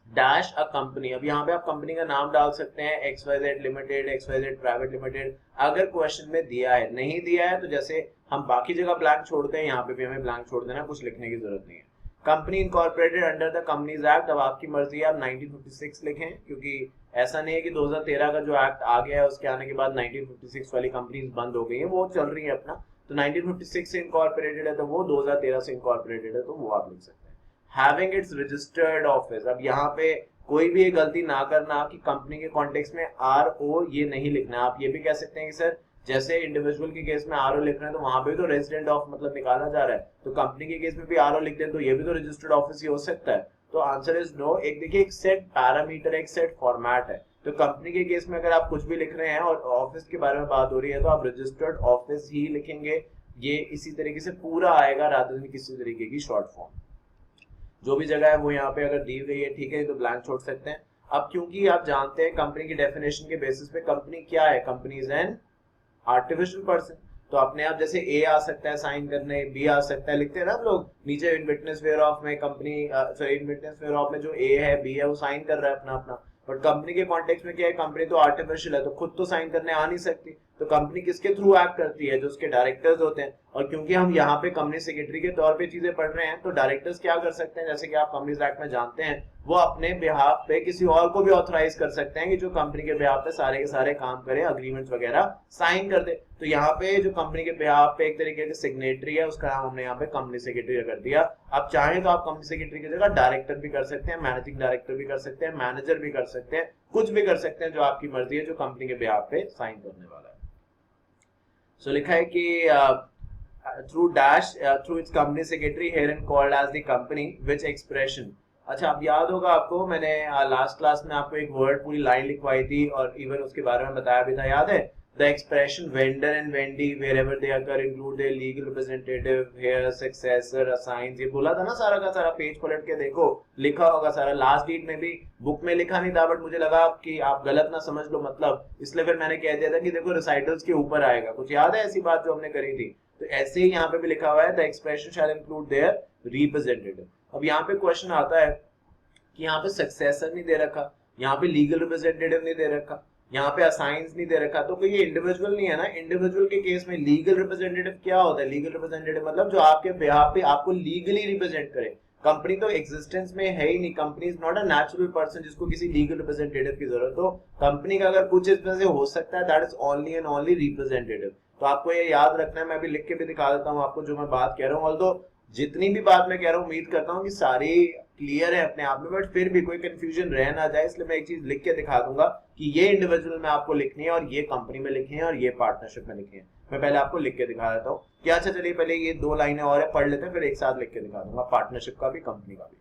डैश अ कंपनी, अब यहाँ पे आप कंपनी का नाम डाल सकते हैं, XYZ limited, XYZ private limited, अगर क्वेश्चन में दिया है, नहीं दिया है तो जैसे हम बाकी जगह ब्लैंक छोड़ते हैं, यहाँ पे भी हमें ब्लैंक छोड़ देना, कुछ लिखने की जरूरत नहीं है। Company incorporated under the companies act, अब आपकी मर्जी है आप 1956 लिखें, क्योंकि ऐसा नहीं है कि 2013 का जो एक्ट आ गया है उसके आने के बाद 1956 वाली कंपनीज बंद हो गई है, वो चल रही है अपना, तो 1956 से इनकॉर्पोरेटेड है तो वो 2013 से इनकॉर्पोरेटेड है तो वो आप लिख सकते हैं। हैविंग इट्स रजिस्टर्ड ऑफिस, अब यहाँ पे कोई भी गलती ना करना कि कंपनी के कॉन्टेक्स्ट में RO ये नहीं लिखना, आप ये भी कह सकते हैं कि सर जैसे इंडिविजुअल के केस में RO लिख रहे हैं तो वहां पे तो रेजिडेंट ऑफ मतलब निकाला जा रहा है, तो कंपनी के केस में भी RO लिख दें तो ये भी तो रजिस्टर्ड ऑफिस ही हो सकता है, तो आंसर इज नो। एक देखिए एक सेट पैरामीटर, एक सेट फॉर्मेट है, तो कंपनी के केस में अगर आप कुछ भी लिख रहे हैं और ऑफिस के बारे में बात हो रही है तो आप रजिस्टर्ड ऑफिस ही लिखेंगे, ये इसी तरीके से पूरा आएगा रादर देन किसी तरीके की शॉर्ट फॉर्म। जो भी जगह है वो यहाँ पे अगर दी गई है ठीक है तो ब्लैंक छोड़ सकते हैं। अब क्योंकि आप जानते हैं कंपनी की डेफिनेशन के बेसिस पे कंपनी क्या है, company is an artificial person, तो अपने आप जैसे ए आ सकता है साइन करने, बी आ सकता है, लिखते हैं ना हम लोग नीचे इन विटनेस वेयर ऑफ में company, sorry in witness whereof में जो ए है बी है वो साइन कर रहा है अपना अपना, बट कंपनी के कॉन्टेक्स्ट में क्या है, कंपनी तो आर्टिफिशियल है तो खुद तो साइन करने आ नहीं सकती, तो कंपनी किसके थ्रू एक्ट करती है, जो उसके डायरेक्टर्स होते हैं, और क्योंकि हम यहाँ पे कंपनी सेक्रेटरी के तौर पे चीजें पढ़ रहे हैं तो डायरेक्टर्स क्या कर सकते हैं, जैसे कि आप कंपनीज एक्ट में जानते हैं, वो अपने बिहाफ पे किसी और को भी ऑथराइज कर सकते हैं कि जो कंपनी के बिहाफ पे सारे के सारे काम करे, अग्रीमेंट्स वगैरह साइन कर दे, तो यहाँ पे जो कंपनी के बिहाफ पे एक तरीके के सिग्नेटरी है उसका नाम हमने यहाँ पे कंपनी सेक्रेटरी कर दिया। आप चाहें तो आप कंपनी सेक्रेटरी की जगह डायरेक्टर भी कर सकते हैं, मैनेजिंग डायरेक्टर भी कर सकते हैं, मैनेजर भी कर सकते हैं, कुछ भी कर सकते हैं जो आपकी मर्जी है, जो कंपनी के बिहाफ पे साइन करने वाला है। सो लिखा है कि through dash through its company secretary herein called as the company which expression, अच्छा अब याद होगा आपको मैंने लास्ट क्लास में आपको एक वर्ड पूरी लाइन लिखवाई थी और इवन उसके बारे में बताया भी था, याद है, the expression vendor and Wendy wherever they occur include their legal representative, heir, successor, assigns, ये बोला था ना, सारा का सारा पेज पलट के देखो लिखा होगा सारा, लास्ट डीट में भी बुक में लिखा नहीं था बट मुझे लगा कि आप गलत ना समझ लो मतलब, इसलिए फिर मैंने कह दिया था कि देखो रिसाइटल्स के ऊपर आएगा, कुछ याद है ऐसी बात जो हमने करी थी, तो ऐसे ही यहाँ पे भी लिखा हुआ है the expression shall include their representative. अब यहाँ पे क्वेश्चन आता है कि यहाँ पे सक्सेसर नहीं दे रखा, यहाँ पे लीगल रिप्रेजेंटेटिव नहीं दे रखा, यहाँ पे असाइंस नहीं दे रखा, तो कोई ये इंडिविजुअल नहीं है ना, इंडिविजुअल के केस में लीगल रिप्रेजेंटेटिव क्या होता है, लीगल रिप्रेजेंटेटिव मतलब जो आपके बिहाफ पे आपको लीगली रिप्रेजेंट करे, कंपनी तो एग्जिस्टेंस में है ही नहीं, company is not a natural person जिसको किसी लीगल रिप्रेजेंटेटिव की जरूरत हो, कंपनी का अगर कुछ इसमें से हो सकता है that is only and only representative, तो आपको ये याद रखना है, मैं अभी लिख के भी दिखा देता हूँ आपको जो मैं बात कह रहा हूँ, ऑल्दो जितनी भी बात मैं कह रहा हूँ उम्मीद करता हूँ कि सारी क्लियर है अपने आप में, बट फिर भी कोई कंफ्यूजन रह ना जाए इसलिए मैं एक चीज लिख के दिखा दूंगा कि ये इंडिविजुअल में आपको लिखनी है और ये कंपनी में लिखी है और ये पार्टनरशिप में लिखी है, मैं पहले आपको लिख के दिखा देता हूँ कि अच्छा चलिए पहले ये दो लाइनें और है पढ़ लेते हैं फिर एक साथ लिख के दिखा दूंगा, पार्टनरशिप का भी कंपनी का भी।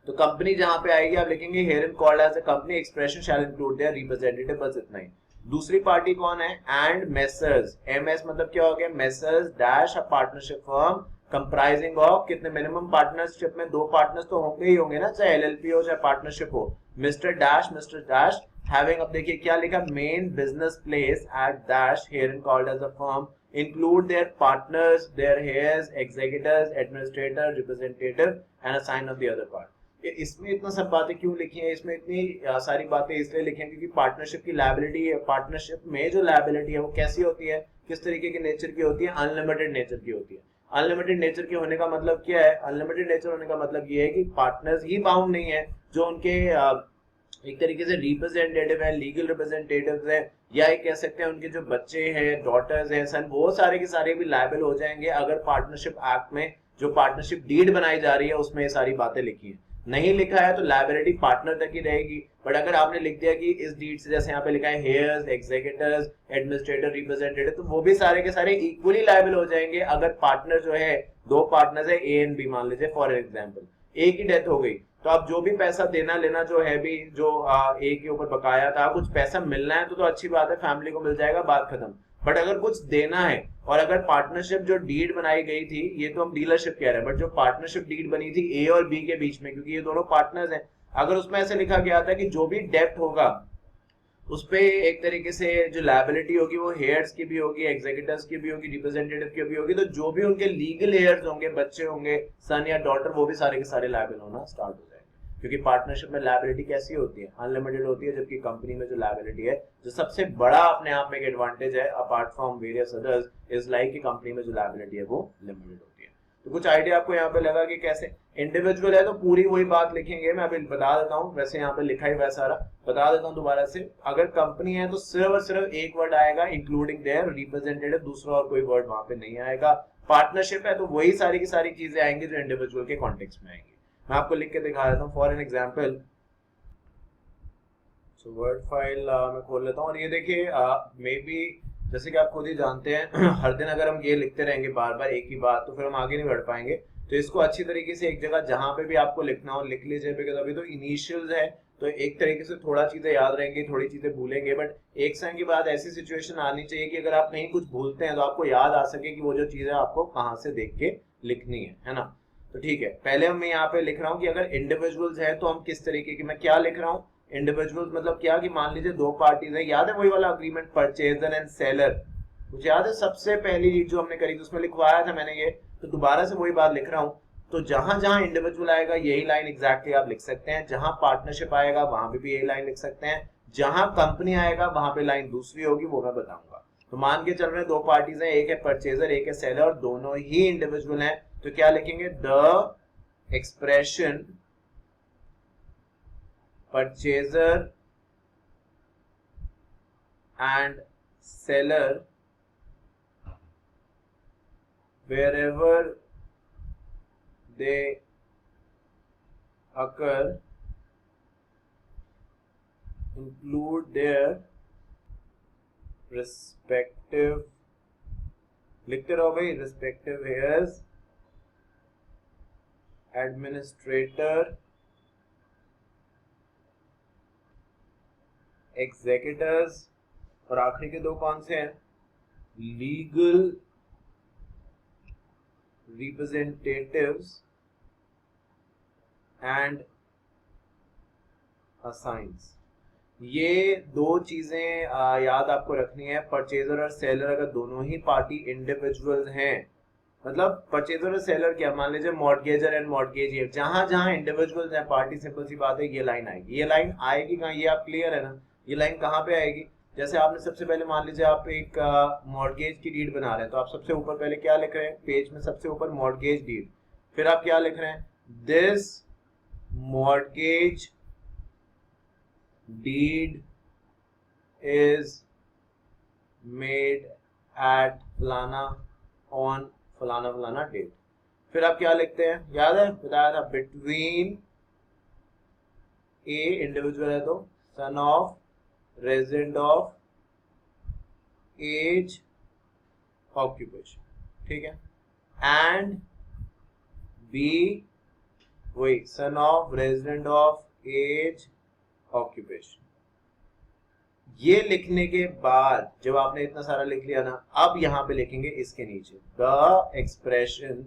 तो कंपनी जहां पे आएगी आप लिखेंगे here in called as a company, expression shall include their representative, बस इतना ही। दूसरी पार्टी कौन है, एंड मेसर्स, एमएस मतलब क्या हो गया, messrs dash a partnership firm comprising of, कितने मिनिमम पार्टनरशिप में दो पार्टनर्स तो होंगे ही होंगे ना, चाहे एलएलपी हो चाहे पार्टनरशिप हो, मिस्टर डैश हैविंग, अब देखिए क्या लिखा, main business place at dash here in called as a firm include their partners, their heirs, executors, administrator, representative and a sign of the other part। इसमें इतना सब बातें क्यों लिखी हैं, इसमें इतनी सारी बातें इसलिए लिखी हैं क्योंकि पार्टनरशिप की लायबिलिटी, पार्टनरशिप में जो लायबिलिटी है वो कैसी होती है, किस तरीके के नेचर की होती है, अनलिमिटेड नेचर की होती है। अनलिमिटेड नेचर के होने का मतलब क्या है, अनलिमिटेड नेचर होने का मतलब ये है कि पार्टनर्स ही बाउंड नहीं है, जो उनके एक तरीके से रिप्रेजेंटेटिव है, लीगल रिप्रेजेंटेटिव है, या एक कह सकते हैं उनके जो बच्चे हैं, डॉटर्स हैं, सन, वो सारे के सारे भी लायबल हो जाएंगे अगर पार्टनरशिप एक्ट में जो पार्टनरशिप डीड बनाई जा रही है उसमें ये सारी बातें लिखी है। नहीं लिखा है तो लायबिलिटी पार्टनर तक ही रहेगी, बट अगर आपने लिख दिया कि इस डीड से, जैसे यहाँ पे लिखा है हेयर्स, एग्जीक्यूटिव्स, एडमिनिस्ट्रेटर, रिप्रेजेंटेटिव, तो वो भी सारे के सारे इक्वली लायबल हो जाएंगे अगर पार्टनर जो है, दो पार्टनर्स है ए एंड बी मान लीजिए फॉर एग्जांपल, ए की डेथ हो गई तो अब जो भी पैसा देना लेना जो है भी, जो ए के ऊपर बकाया था, कुछ पैसा मिलना है तो अच्छी बात है, फैमिली को मिल जाएगा, बात खत्म। बट अगर कुछ देना है और अगर पार्टनरशिप जो डीड बनाई गई थी, ये तो हम डीलरशिप कह रहे हैं, बट जो पार्टनरशिप डीड बनी थी ए और बी के बीच में, क्योंकि ये दोनों पार्टनर्स हैं, अगर उसमें ऐसे लिखा गया था कि जो भी डेप्ट होगा उस पे एक तरीके से जो लायबिलिटी होगी वो हेयर्स की भी होगी, एग्जीक्यूटिव्स की भी होगी, रिप्रेजेंटेटिव की भी होगी, तो जो भी उनके लीगल हेयर्स होंगे, बच्चे होंगे, सन या डॉटर, वो भी सारे के सारे लायबल होना स्टार्ट हो जाएंगे। क्योंकि पार्टनरशिप में लायबिलिटी कैसी होती है, अनलिमिटेड होती है, जबकि कंपनी में जो लायबिलिटी है, जो सबसे बड़ा अपने आप में एक एडवांटेज है apart from various others, is like कि कंपनी में जो लायबिलिटी है वो लिमिटेड होती है। तो कुछ आइडिया आपको यहाँ पे लगा कि कैसे इंडिविजुअल है, तो पूरी वही बात लिखेंगे, मैं अभी बता देता हूँ, वैसे यहाँ पे लिखा ही वह सारा बता देता हूँ दोबारा से। अगर कंपनी है तो सिर्फ और सिर्फ एक वर्ड आएगा, इंक्लूडिंग देयर रिप्रेजेंटेटिव, दूसरा और कोई वर्ड वहां पे नहीं आएगा। पार्टनरशिप है तो वही सारी की सारी चीजें आएंगी जो इंडिविजुअल के कॉन्टेक्स्ट में आएंगी। मैं आपको लिख के दिखा देता हूँ for an example. So word file मैं खोल लेता हूँ और ये देखिए मे बी जैसे कि आप खुद ही जानते हैं हर दिन अगर हम ये लिखते रहेंगे बार बार एक ही बात, तो फिर हम आगे नहीं बढ़ पाएंगे। तो इसको अच्छी तरीके से एक जगह जहां पे भी आपको लिखना हो लिख लीजिए, बिकॉज अभी तो इनिशियल्स है तो एक तरीके से थोड़ा चीजें याद रहेंगी, थोड़ी चीजें भूलेंगे, बट एक समय के बाद ऐसी सिचुएशन आनी चाहिए कि अगर आप कहीं कुछ भूलते हैं तो आपको याद आ सके कि वो जो चीजें आपको कहाँ से देख के लिखनी है ना। तो ठीक है, पहले मैं यहाँ पे लिख रहा हूँ कि अगर इंडिविजुअल्स है तो हम किस तरीके की, मैं क्या लिख रहा हूँ, इंडिविजुअल्स मतलब क्या कि मान लीजिए दो पार्टीज है, याद है वही वाला अग्रीमेंट परचेजर एंड सेलर, मुझे याद है सबसे पहली जो हमने करी थी उसमें लिखवाया था मैंने ये, तो दोबारा से वही बात लिख रहा हूँ। तो जहां जहां इंडिविजुअल आएगा यही लाइन एग्जैक्टली आप लिख सकते हैं, जहां पार्टनरशिप आएगा वहां पे भी यही लाइन लिख सकते हैं, जहां कंपनी आएगा वहां पे लाइन दूसरी होगी, वो मैं बताऊंगा। तो मान के चल रहे हैं दो पार्टीज हैं, एक है परचेजर एक है सेलर और दोनों ही इंडिविजुअल हैं, तो क्या लिखेंगे, the expression purchaser and seller wherever they occur include their respective, लिखते रहो भाई, respective heirs, administrator, executors, और आखिरी के दो कौन से हैं, लीगल रिप्रेजेंटेटिव्स एंड असाइंस। ये दो चीजें याद आपको रखनी है। परचेजर और सेलर अगर दोनों ही पार्टी इंडिविजुअल्स हैं, मतलब परचेजर और सेलर क्या, मान लीजिए मॉर्गेजर एंड मॉर्गेजियर, जहां जहां इंडिविजुअल्स हैं पार्टी, सिंपल सी बात है ये लाइन आएगी। ये लाइन आएगी कहाँ, ये आप क्लियर है ना, ये लाइन कहाँ पे आएगी, जैसे आपने सबसे पहले मान लीजिए आप एक मॉर्गेज की डीड बना रहे हैं, तो आप सबसे ऊपर पहले क्या लिख रहे हैं, पेज में सबसे ऊपर मॉर्गेज डीड, फिर आप क्या लिख रहे हैं, this mortgage deed is made at फलाना ऑन फलाना फलाना डेट। फिर आप क्या लिखते हैं, याद है बताया था, बिटवीन ए इंडिविजुअल है तो son of, resident of, age, occupation, ठीक है, एंड बी वही son of, resident of, age, occupation. ये लिखने के बाद जब आपने इतना सारा लिख लिया ना, अब यहां पे लिखेंगे इसके नीचे द एक्सप्रेशन,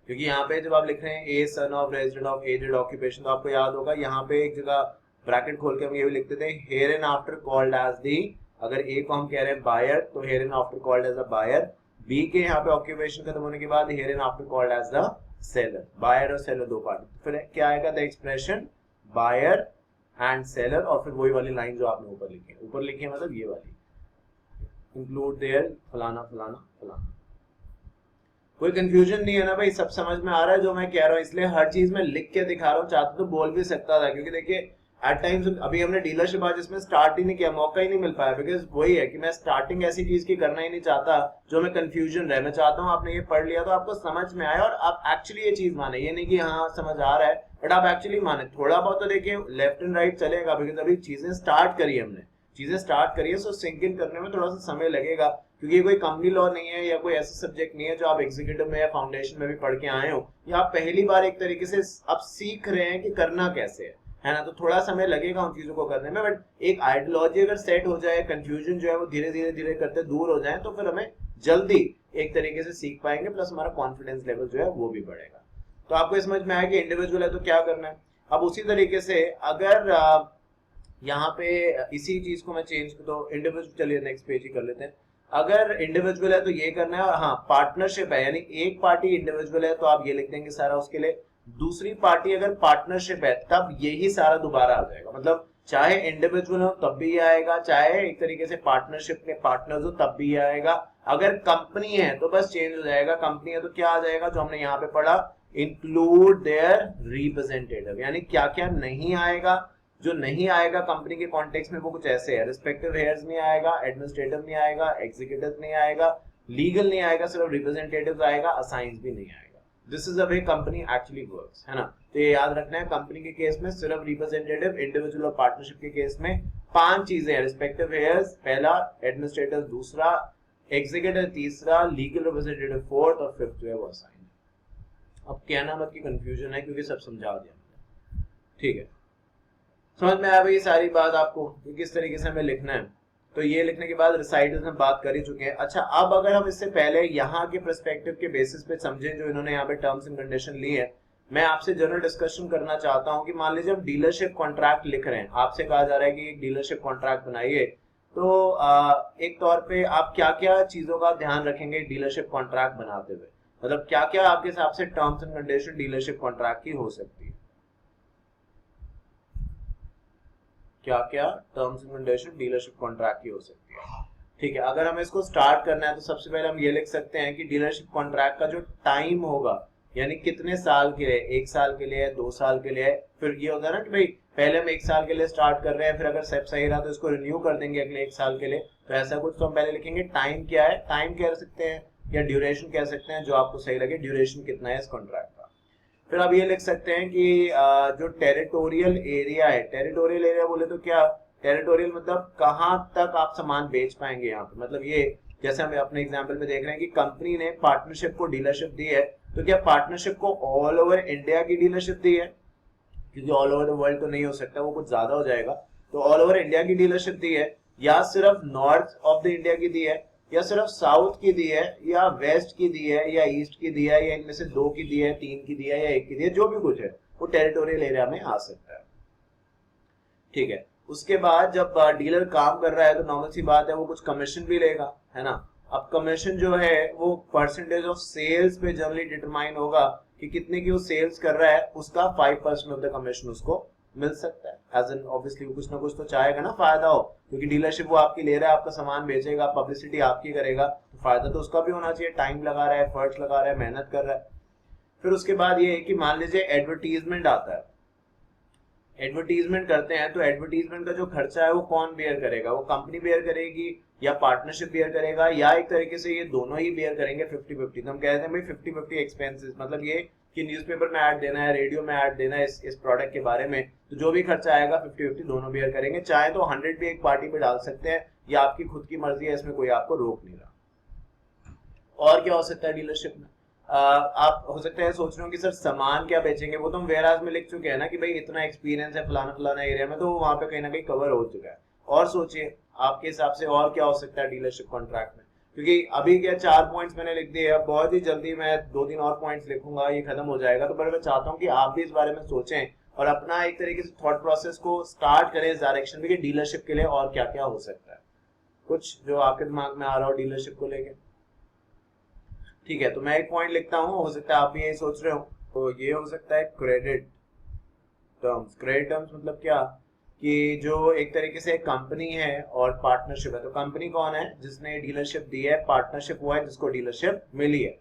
क्योंकि यहाँ पे जब आप लिख रहे हैं a son of, resident of, aged, occupation, तो आपको याद होगा यहाँ पे एक जगह ब्रैकेट खोल के हम ये भी लिखते थे, here and after called as the, अगर ए को हम कह रहे हैं बायर तो here and after called as a buyer, B के यहाँ पे ऑक्यूपेशन खत्म होने के बाद here and after called as the seller, buyer और सेलर दो पार्टी, फिर क्या आएगा the expression buyer and seller, और फिर वही वाली लाइन जो आपने ऊपर लिखी है, ऊपर लिखी है मतलब ये वाली, इंक्लूड देयर फलाना फलाना फलाना। कोई कंफ्यूजन नहीं है ना भाई, सब समझ में आ रहा है जो मैं कह रहा हूँ, इसलिए हर चीज में लिख के दिखा रहा हूँ, चाहता तो बोल भी सकता था, क्योंकि देखिए एट टाइम्स अभी हमने डीलरशिप आज इसमें स्टार्ट ही नहीं किया, मौका ही नहीं मिल पाया, बिकॉज वही है कि मैं स्टार्टिंग ऐसी चीज की करना ही नहीं चाहता जो मैं कंफ्यूजन रहे, मैं चाहता हूँ आपने ये पढ़ लिया तो आपको समझ में आया और आप एक्चुअली ये चीज माने, ये नहीं कि हाँ समझ आ रहा है बट आप एक्चुअली माने, थोड़ा बहुत तो देखिए लेफ्ट एंड राइट चलेगा, बिकॉज अभी चीजें स्टार्ट करी हमने, चीजें स्टार्ट करी है, सो सिंक इन करने में थोड़ा सा समय लगेगा, क्योंकि कोई कंपनी लॉ नहीं है या कोई ऐसा सब्जेक्ट नहीं है जो आप एग्जीक्यूटिव में या फाउंडेशन में भी पढ़ के आए हो, या आप पहली बार एक तरीके से आप सीख रहे हैं कि करना कैसे है ना, तो थोड़ा समय लगेगा उन चीजों को करने में, बट एक आइडियोलॉजी अगर सेट हो जाए, कंफ्यूजन जो है वो धीरे धीरे धीरे करते दूर हो जाए, तो फिर हमें जल्दी एक तरीके से सीख पाएंगे, प्लस हमारा कॉन्फिडेंस लेवल जो है वो भी बढ़ेगा। तो आपको समझ में आया कि इंडिविजुअल है तो क्या करना है। अब उसी तरीके से अगर यहाँ पे इसी चीज को मैं चेंज तो इंडिविजुअल, चलिए नेक्स्ट पेज ही कर लेते हैं, अगर इंडिविजुअल है तो ये करना है, और हाँ पार्टनरशिप है यानी एक पार्टी इंडिविजुअल है तो आप ये लिख देंगे सारा उसके लिए, दूसरी पार्टी अगर पार्टनरशिप है तब यही सारा दोबारा आ जाएगा, मतलब चाहे इंडिविजुअल हो तब भी ये आएगा, चाहे एक तरीके से पार्टनरशिप में पार्टनर्स हो तब भी ये आएगा, अगर कंपनी है तो बस चेंज हो जाएगा, कंपनी है तो क्या आ जाएगा जो हमने यहाँ पे पढ़ा, इंक्लूड देयर रिप्रेजेंटेटिव, यानी क्या क्या नहीं आएगा, जो नहीं आएगा कंपनी के कॉन्टेक्स्ट में वो कुछ ऐसे है, रिस्पेक्टिव हेयर्स नहीं आएगा, एडमिनिस्ट्रेटिव नहीं आएगा, एग्जीक्यूटिव नहीं आएगा, लीगल नहीं आएगा, सिर्फ रिप्रेजेंटेटिव आएगा, असाइंस भी नहीं आएगा। This is a way company actually works, है ना, तो ये याद रखना है, कंपनी के केस में सिर्फ रिप्रेजेंटेटिव, इंडिविजुअल और पार्टनरशिप के केस में 5 चीजें हैं, रिस्पेक्टिव हेयर्स पहला, एडमिनिस्ट्रेटिव दूसरा, एग्जीक्यूटिव तीसरा, लीगल रिप्रेजेंटेटिव फोर्थ और फिफ्थ जो है वो असाइन। अब कहना मत की कंफ्यूजन है क्योंकि सब समझा दिया मैंने, ठीक है, समझ में आया भाई सारी बात आपको कि किस तरीके से हमें लिखना है। तो ये लिखने के बाद रिसाइटर्स में बात कर ही चुके हैं। अच्छा, अब अगर हम इससे पहले यहाँ के पर्सपेक्टिव के बेसिस पे समझें जो इन्होंने यहाँ पे टर्म्स एंड कंडीशन ली है, मैं आपसे जनरल डिस्कशन करना चाहता हूँ कि मान लीजिए हम डीलरशिप कॉन्ट्रैक्ट लिख रहे हैं, आपसे कहा जा रहा है कि एक डीलरशिप कॉन्ट्रैक्ट बनाइए, तो एक तौर पे आप क्या क्या चीजों का ध्यान रखेंगे डीलरशिप कॉन्ट्रैक्ट बनाते हुए, मतलब क्या क्या आपके हिसाब से terms and condition dealership contract की हो सकती है, क्या क्या terms and condition dealership contract की हो सकती है। ठीक है, अगर हमें इसको स्टार्ट करना है तो सबसे पहले हम ये लिख सकते हैं कि डीलरशिप कॉन्ट्रैक्ट का जो टाइम होगा, यानी कितने साल के लिए, 1 साल के लिए, 2 साल के लिए, फिर ये होता है ना कि भाई पहले हम 1 साल के लिए स्टार्ट कर रहे हैं, फिर अगर सब सही रहा तो इसको रिन्यू कर देंगे अगले 1 साल के लिए, तो ऐसा कुछ तो हम पहले लिखेंगे टाइम क्या है, टाइम कह सकते हैं या ड्यूरेशन कह सकते हैं, जो आपको सही लगे, ड्यूरेशन कितना है इस कॉन्ट्रैक्ट का। फिर आप ये लिख सकते हैं कि जो टेरिटोरियल एरिया है, टेरिटोरियल एरिया बोले तो क्या, टेरिटोरियल मतलब कहाँ तक आप सामान बेच पाएंगे यहाँ पे, मतलब ये जैसे हम अपने एग्जांपल में देख रहे हैं कि कंपनी ने पार्टनरशिप को डीलरशिप दी है, तो क्या पार्टनरशिप को ऑल ओवर इंडिया की डीलरशिप दी है, क्योंकि ऑल ओवर द वर्ल्ड तो नहीं हो सकता, वो कुछ ज्यादा हो जाएगा, तो ऑल ओवर इंडिया की डीलरशिप दी है, या सिर्फ नॉर्थ ऑफ द इंडिया की दी है, या सिर्फ साउथ की दी है, या वेस्ट की दी है, या ईस्ट की दी है, या इनमें से 2 की दी है, 3 की दी है, या 1 की दी है, जो भी कुछ है वो टेरिटोरियल एरिया में आ सकता है। ठीक है, उसके बाद जब डीलर काम कर रहा है तो नॉर्मल सी बात है वो कुछ कमीशन भी लेगा, है ना। अब कमीशन जो है वो परसेंटेज ऑफ सेल्स पे जनरली डिटरमाइन होगा कि कितने की वो सेल्स कर रहा है, उसका 5% ऑफ द कमीशन उसको मिल सकता है। एज एन ऑब्वियसली कुछ ना कुछ तो चाहेगा ना फायदा हो, क्योंकि डीलरशिप वो आपकी ले रहा है, आपका सामान बेचेगा, पब्लिसिटी आपकी करेगा, तो फायदा तो उसका भी होना चाहिए, टाइम लगा रहा है, एफर्ट्स लगा रहा है, मेहनत कर रहा है। फिर उसके बाद ये है कि मान लीजिए एडवर्टीजमेंट आता है, एडवर्टीजमेंट करते हैं तो एडवर्टीजमेंट का जो खर्चा है वो कौन बेयर करेगा, वो कंपनी बेयर करेगी या पार्टनरशिप बेयर करेगा, या एक तरीके से ये दोनों ही बेयर करेंगे 50-50। तो हम कहते हैं भाई 50-50 एक्सपेंसेस, मतलब ये कि न्यूज़पेपर में ऐड देना है, रेडियो में ऐड देना है इस प्रोडक्ट के बारे में, तो जो भी खर्चा आएगा 50-50 दोनों बेयर करेंगे। चाहे तो 100 भी एक पार्टी पे डाल सकते हैं, या आपकी खुद की मर्जी है, इसमें कोई आपको रोक नहीं रहा। और क्या हो सकता है डीलरशिप में, आप हो सकता है सोच रहे हो कि सर सामान क्या बेचेंगे, वो तो हम वेयरहाउस में लिख चुके हैं ना कि भाई इतना एक्सपीरियंस है फलाना फलाना एरिया में, तो वहां पे कहीं ना कहीं कवर हो चुका है। और सोचिए आपके हिसाब से और क्या हो सकता है डीलरशिप कॉन्ट्रैक्ट में, क्योंकि अभी क्या 4 पॉइंट्स मैंने लिख दिए, अब बहुत ही जल्दी मैं 2-3 और पॉइंट्स लिखूंगा, ये खत्म हो जाएगा। तो पर मैं चाहता हूँ कि आप भी इस बारे में सोचें और अपना एक तरीके से थॉट प्रोसेस को स्टार्ट करें इस डायरेक्शन में कि डीलरशिप के लिए और क्या क्या हो सकता है, कुछ जो आपके दिमाग में आ रहा हो डीलरशिप को लेके। ठीक है, तो मैं एक पॉइंट लिखता हूँ, हो सकता है आप भी यही सोच रहे हो। तो ये हो सकता है क्रेडिट टर्म्स। क्रेडिट टर्म्स मतलब क्या, कि जो एक तरीके से कंपनी है और पार्टनरशिप है। तो कंपनी कौन है, जिसने डीलरशिप दी है, पार्टनरशिप वो है जिसको डीलरशिप मिली है।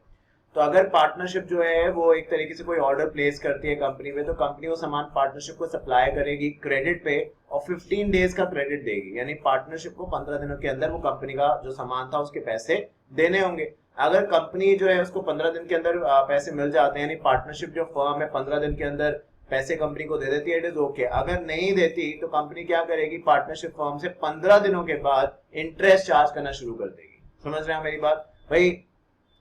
तो अगर पार्टनरशिप जो है वो एक तरीके से कोई ऑर्डर प्लेस करती है कंपनी में, तो कंपनी वो सामान पार्टनरशिप को सप्लाई करेगी क्रेडिट पे और 15 डेज का क्रेडिट देगी, यानी पार्टनरशिप को 15 दिनों के अंदर वो कंपनी का जो सामान था उसके पैसे देने होंगे। अगर कंपनी जो है उसको 15 दिन के अंदर पैसे मिल जाते हैं, यानी पार्टनरशिप जो फर्म है 15 दिन के अंदर पैसे कंपनी को दे देती है, इट इज ओके। अगर नहीं देती तो कंपनी क्या करेगी, पार्टनरशिप फर्म से 15 दिनों के बाद इंटरेस्ट चार्ज करना शुरू कर देगी। समझ रहे हैं मेरी बात भाई?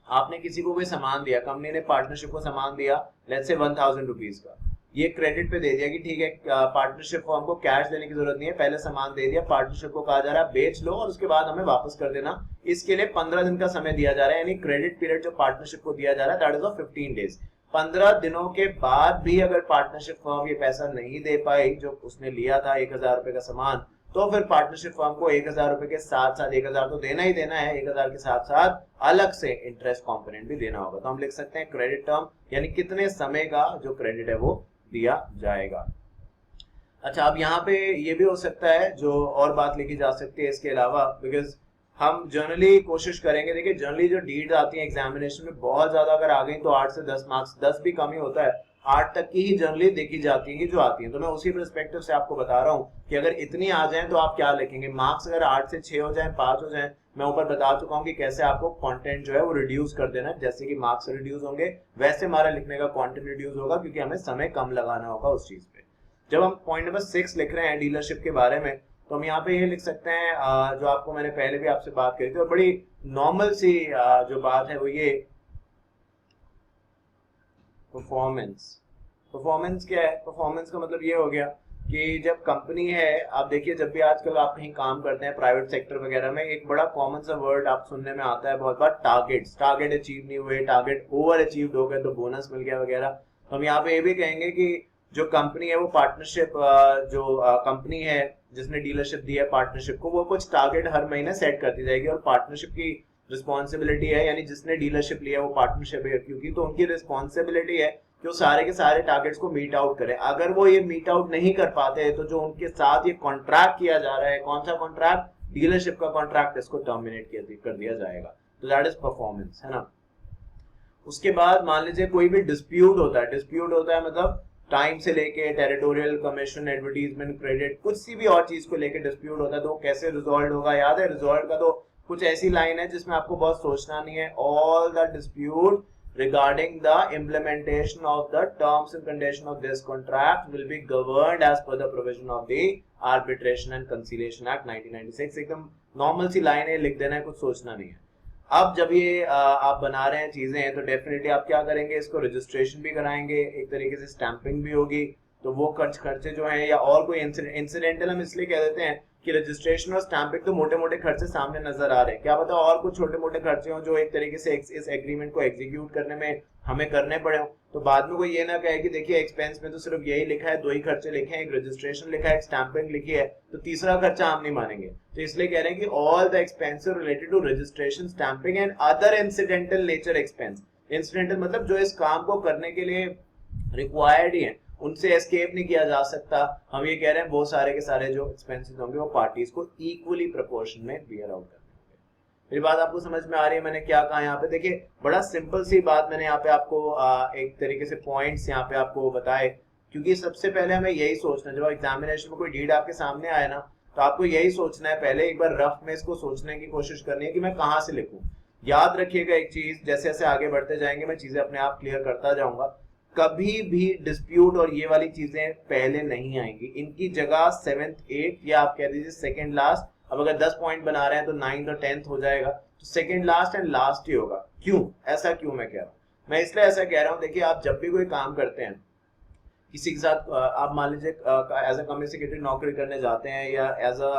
आपने किसी को कोई सामान दिया, कंपनी ने पार्टनरशिप को सामान दिया लेट्स से 1000 रुपीज का, ये क्रेडिट पे दे दिया कि ठीक है पार्टनरशिप फर्म को कैश देने की जरूरत नहीं है, पहले सामान दे दिया, पार्टनरशिप को कहा जा रहा है बेच लो और उसके बाद हमें वापस कर देना। इसके लिए 15 दिन का समय दिया जा रहा है, यानी क्रेडिट पीरियड जो पार्टनरशिप को दिया जा रहा है दैट इज ऑफ 15 डेज। 15 दिनों के बाद भी अगर पार्टनरशिप फर्म ये पैसा नहीं दे पाई जो उसने लिया था 1000 रुपए का सामान, तो फिर पार्टनरशिप फर्म को 1000 रुपए के साथ साथ 1000 तो देना ही देना है, 1000 के साथ साथ अलग से इंटरेस्ट कंपोनेंट भी देना होगा। तो हम लिख सकते हैं क्रेडिट टर्म, यानी कितने समय का जो क्रेडिट है वो दिया जाएगा। अच्छा, अब यहाँ पे ये भी हो सकता है जो और बात लिखी जा सकती है इसके अलावा, बिकॉज हम जनरली कोशिश करेंगे, देखिए जनरली जो डीड आती है एग्जामिनेशन में बहुत ज्यादा अगर आ गई तो 8 से 10 मार्क्स, 10 भी कम ही होता है, 8 तक की ही जनरली देखी जाती है कि जो आती है। तो मैं उसी पर्सपेक्टिव से आपको बता रहा हूँ कि अगर इतनी आ जाए तो आप क्या लिखेंगे। मार्क्स अगर 8 से 6 हो जाए, 5 हो जाए, मैं ऊपर बता चुका हूँ कि कैसे आपको कंटेंट जो है वो रिड्यूस कर देना है। जैसे कि मार्क्स रिड्यूस होंगे वैसे हमारा लिखने का कंटेंट रिड्यूस होगा, क्योंकि हमें समय कम लगाना होगा उस चीज पे। जब हम पॉइंट नंबर 6 लिख रहे हैं डीलरशिप के बारे में, तो हम यहाँ पे ये लिख सकते हैं जो आपको मैंने पहले भी आपसे बात करी थी और बड़ी नॉर्मल सी जो बात है वो ये परफॉर्मेंस। परफॉर्मेंस क्या है? परफॉर्मेंस का मतलब ये हो गया कि जब कंपनी है, आप देखिए जब भी आजकल आप कहीं काम करते हैं प्राइवेट सेक्टर वगैरह में, एक बड़ा कॉमन सा वर्ड आप सुनने में आता है बहुत बार, टारगेट्स। टारगेट अचीव नहीं हुए, टारगेट ओवर अचीव हो गए तो बोनस मिल गया वगैरह। तो हम यहाँ पे ये भी कहेंगे कि जो कंपनी है वो पार्टनरशिप, जो कंपनी है जिसने डीलरशिप दी है पार्टनरशिप को, वो कुछ टारगेट हर महीने सेट करती जाएगी और पार्टनरशिप की रिस्पॉन्सिबिलिटी है, यानी जिसने डीलरशिप लिया वो पार्टनरशिप है क्योंकि, तो उनकी रिस्पॉन्सिबिलिटी है कि वो सारे के सारे टारगेट्स को मीट आउट करें। अगर वो ये मीट आउट नहीं कर पाते तो जो उनके साथ ये कॉन्ट्रैक्ट किया जा रहा है, कौन सा कॉन्ट्रैक्ट, डीलरशिप का कॉन्ट्रैक्ट, इसको टर्मिनेट कर दिया जाएगा। तो दैट इज परफॉर्मेंस, है ना। उसके बाद मान लीजिए कोई भी डिस्प्यूट होता है, डिस्प्यूट होता है मतलब टाइम से लेके टेरिटोरियल कमीशन, एडवर्टीजमेंट, क्रेडिट, कुछ सी भी और चीज को लेके डिस्प्यूट होता है, तो कैसे रिजॉल्व होगा? याद है रिजॉल्व का तो कुछ ऐसी लाइन है जिसमें आपको बहुत सोचना नहीं है। All the dispute regarding the implementation of the terms and conditions of this contract will be governed as per the provision of the Arbitration and Conciliation Act 1996। एकदम नॉर्मल सी लाइन है, लिख देना है, कुछ सोचना नहीं है। अब जब ये आप बना रहे हैं चीजें तो डेफिनेटली आप क्या करेंगे, इसको रजिस्ट्रेशन भी कराएंगे, एक तरीके से स्टैंपिंग भी होगी। तो वो खर्चे जो हैं, या और कोई इंसिडेंटल हम इसलिए कह देते हैं कि रजिस्ट्रेशन और स्टैंपिंग तो मोटे मोटे खर्चे सामने नजर आ रहे हैं, क्या पता और कुछ छोटे मोटे खर्चे हो जो एक तरीके से इस एग्रीमेंट को एग्जीक्यूट करने में हमें करने पड़े हो। तो बाद में कोई ये ना कहे कि देखिए एक्सपेंस में तो सिर्फ यही लिखा है, 2 ही खर्चे लिखे हैं, एक रजिस्ट्रेशन लिखा है, एक स्टैंपिंग लिखी है, तो तीसरा खर्चा हम नहीं मानेंगे। तो इसलिए कह रहे हैं कि all the expenses related to registration, stamping and other incidental nature expense. Incidental मतलब जो इस काम को करने के लिए रिक्वायर्ड ही है, उनसे एस्केप नहीं किया जा सकता। हम ये कह रहे हैं बहुत सारे के सारे जो एक्सपेंसेस होंगे वो पार्टीज को इक्वली प्रोपोर्शन में बियर आउट करने होंगे। मेरी बात आपको समझ में आ रही है? मैंने क्या कहा यहाँ पे, देखिए बड़ा सिंपल सी बात मैंने यहाँ पे आपको एक तरीके से पॉइंट्स यहाँ पे आपको बताए, क्योंकि सबसे पहले हमें यही सोचना, जब एग्जामिनेशन में कोई डीड आपके सामने आए ना तो आपको यही सोचना है, पहले एक बार रफ में इसको सोचने की कोशिश करनी है कि मैं कहाँ से लिखूं। याद रखिएगा एक चीज, जैसे जैसे आगे बढ़ते जाएंगे मैं चीजें अपने आप क्लियर करता जाऊंगा, कभी भी डिस्प्यूट और ये वाली चीजें पहले नहीं आएंगी, इनकी जगह 7th 8th या आप कह दीजिए सेकंड लास्ट। अब अगर 10 पॉइंट बना रहे हैं तो 9th और 10th हो जाएगा, तो सेकंड लास्ट एंड लास्ट ही होगा। क्यों ऐसा, क्यों मैं कह रहा हूँ? मैं इसलिए ऐसा कह रहा हूँ, देखिए आप जब भी कोई काम करते हैं किसी के साथ, आप मान लीजिए एज अ कंपनी सेक्रेटरी नौकरी करने जाते हैं या एज अ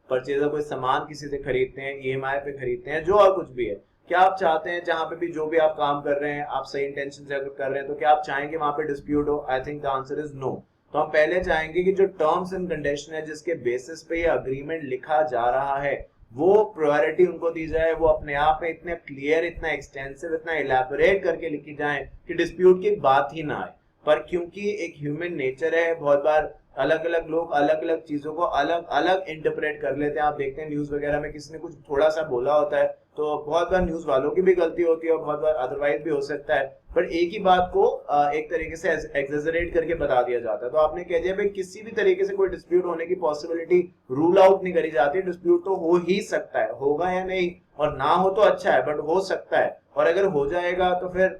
परचेजर कोई सामान किसी से खरीदते हैं, ईएमआई पे खरीदते हैं, जो और कुछ भी है, क्या आप चाहते हैं जहां पे भी जो भी आप काम कर रहे हैं आप सही इंटेंशन से अगर कर रहे हैं तो क्या आप चाहेंगे वहां पे डिस्प्यूट हो? I think the answer is no. तो हम पहले चाहेंगे कि जो टर्म्स एंड कंडीशन है जिसके बेसिस पे ये अग्रीमेंट लिखा जा रहा है वो प्रायोरिटी उनको दी जाए, वो अपने आप में इतने क्लियर, इतना एक्सटेंसिव, इतना इलैबोरेट करके लिखी जाए कि डिस्प्यूट की बात ही ना आए। पर क्योंकि एक ह्यूमन नेचर है, बहुत बार अलग अलग लोग अलग अलग चीजों को अलग अलग इंटरप्रेट कर लेते हैं। आप देखते हैं न्यूज वगैरह में किसी ने कुछ थोड़ा सा बोला होता है तो बहुत बार न्यूज वालों की भी गलती होती है और बहुत बार अदरवाइज भी हो सकता है, पर एक ही बात को एक तरीके से एक्सेजरेट करके बता दिया जाता है। तो आपने कह दिया भाई किसी भी तरीके से कोई डिस्प्यूट होने की पॉसिबिलिटी रूल आउट नहीं करी जाती, डिस्प्यूट तो हो ही सकता है, होगा या नहीं, और ना हो तो अच्छा है बट हो सकता है। और अगर हो जाएगा तो फिर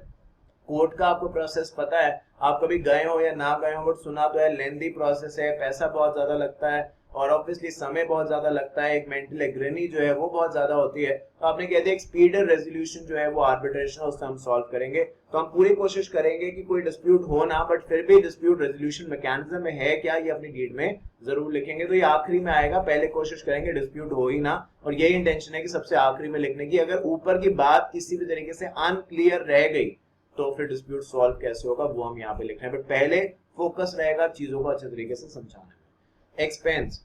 कोर्ट का आपको प्रोसेस पता है, आप कभी गए हो या ना गए हो, बट सुना तो है लेंदी प्रोसेस है, पैसा बहुत ज्यादा लगता है और ऑब्वियसली समय बहुत ज्यादा लगता है, एक मेंटल एग्रेनी जो है वो बहुत ज्यादा होती है। तो आपने कह दिया एक स्पीडर रेजोल्यूशन जो है वो आर्बिट्रेशन, उससे हम सॉल्व करेंगे। तो हम पूरी कोशिश करेंगे कि कोई डिस्प्यूट हो ना, बट फिर भी डिस्प्यूट रेजोल्यूशन मैकेनिज्म में है क्या ये अपनी डीड में जरूर लिखेंगे। तो ये आखिरी में आएगा, पहले कोशिश करेंगे डिस्प्यूट हो ही ना, और यही इंटेंशन है कि सबसे आखिरी में लिखने की। अगर ऊपर की बात किसी भी तरीके से अनक्लियर रह गई तो फिर डिस्प्यूट सॉल्व कैसे होगा वो हम यहाँ पे लिख रहे हैं, बट पहले फोकस रहेगा चीजों को अच्छे तरीके से समझाने में। एक्सपेंस,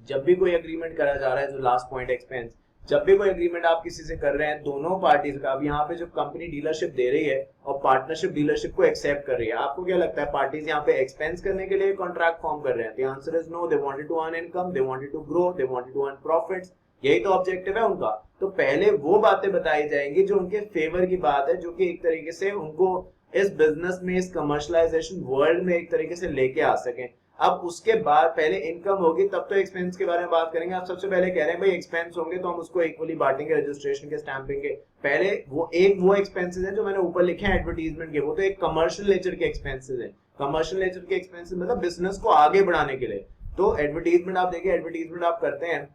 जब भी कोई एग्रीमेंट करा जा रहा है, जो लास्ट पॉइंट एक्सपेंस, जब भी कोई एग्रीमेंट आप किसी से कर रहे हैं, दोनों पार्टीज का, अब यहाँ पे जो कंपनी डीलरशिप दे रही है और पार्टनरशिप डीलरशिप को एक्सेप्ट कर रही है, आपको क्या लगता है पार्टीज यहाँ पे एक्सपेंस करने के लिए कॉन्ट्रैक्ट फॉर्म कर रहे हैं? The answer is no, they wanted to earn income, they wanted to grow, they wanted to earn profits, यही तो ऑब्जेक्टिव है उनका। तो पहले वो बातें बताई जाएंगी जो उनके फेवर की बात है, जो कि एक तरीके से उनको इस बिजनेस में, इस कमर्शलाइजेशन वर्ल्ड में एक तरीके से लेके आ सकें। अब उसके बाद पहले इनकम होगी तब तो एक्सपेंस के बारे में बात करेंगे। आप सबसे पहले कह रहे हैं भाई एक्सपेंस होंगे तो हम उसको इक्वली बांटेंगे, रजिस्ट्रेशन के, स्टैंपिंग के। पहले वो एक्सपेंसेस हैं जो मैंने ऊपर लिखे हैं एडवर्टीजमेंट के, वो तो एक कमर्शियल नेचर के एक्सपेंसेस हैं। कमर्शियल नेचर के एक्सपेंसेस मतलब बिजनेस को आगे बढ़ाने के लिए। तो एडवर्टीजमेंट आप देखिए, एडवर्टीजमेंट आप करते हैं,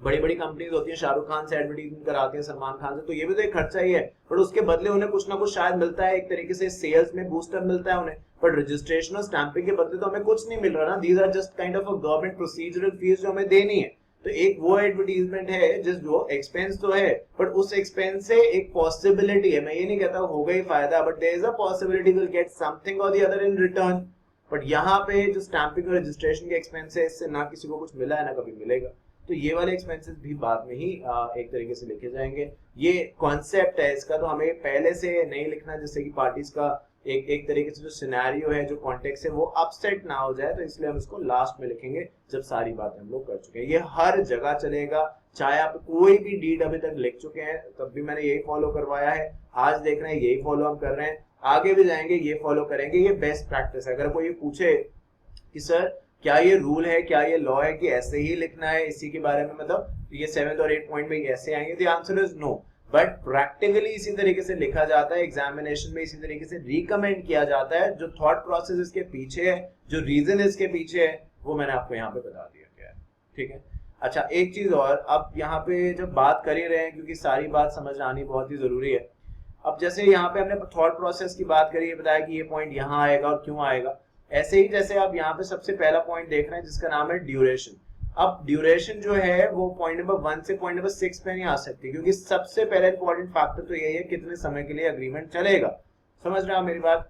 बड़ी बड़ी कंपनीज होती है, शाहरुख खान से एडवर्टीजमेंट कराते हैं, सलमान खान से, तो ये भी तो एक खर्चा ही है, पर उसके बदले उन्हें कुछ ना कुछ शायद मिलता है, एक तरीके से सेल्स में बूस्टर मिलता है उन्हें, पर रजिस्ट्रेशन और स्टैंपिंग के बदले तो हमें कुछ नहीं मिल रहा ना। These are just kind of a government procedural fees जो हमें देनी है। तो एक वो एडवर्टीजमेंट है जिस जो एक्सपेंस तो है, बट उस एक्सपेंस से एक पॉसिबिलिटी है, मैं ये नहीं कहता होगा ही फायदा, but there is a possibility will get something और the other in return. But यहाँ पे जो स्टैंपिंग और रजिस्ट्रेशन के एक्सपेंस है, इससे ना किसी को कुछ मिला है ना कभी मिलेगा। तो ये वाले एक्सपेंसेस भी बाद में ही एक तरीके से लिखे जाएंगे। ये कॉन्सेप्ट है इसका, तो हमें पहले से नहीं लिखना जिससे कि पार्टीज का एक तरीके से जो सिनेरियो है, जो कॉन्टेक्स्ट है, वो अपसेट ना हो जाए। तो इसलिए हम इसको लास्ट में लिखेंगे जब सारी बातें हम लोग कर चुके हैं। ये हर जगह चलेगा, चाहे आप कोई भी डीड अभी तक लिख चुके हैं तब भी मैंने यही फॉलो करवाया है, आज देख रहे हैं यही फॉलो हम कर रहे हैं, आगे भी जाएंगे ये फॉलो करेंगे। ये बेस्ट प्रैक्टिस है। अगर कोई ये पूछे कि सर क्या ये रूल है, क्या ये लॉ है कि ऐसे ही लिखना है इसी के बारे में, मतलब ये 7th और 8th पॉइंट में ऐसे आएंगे, the answer is no. But practically इसी तरीके से लिखा जाता है, एग्जामिनेशन में इसी तरीके से रिकमेंड किया जाता है। जो थॉट प्रोसेस इसके पीछे है, जो रीजन इसके पीछे है, वो मैंने आपको यहाँ पे बता दिया गया है। ठीक है, अच्छा एक चीज और, अब यहाँ पे जब बात कर ही रहे हैं, क्योंकि सारी बात समझ आनी बहुत ही जरूरी है। अब जैसे यहाँ पे हमने थॉट प्रोसेस की बात करी, बताया कि ये पॉइंट यहाँ आएगा और क्यों आएगा, ऐसे ही जैसे आप यहाँ पे सबसे पहला पॉइंट देख रहे हैं जिसका नाम है ड्यूरेशन। अब ड्यूरेशन जो है वो पॉइंट नंबर 1 से पॉइंट नंबर 6 पे नहीं आ सकती, क्योंकि सबसे पहला इंपॉर्टेंट फैक्टर तो यही है कितने समय के लिए अग्रीमेंट चलेगा। समझ रहे हो मेरी बात?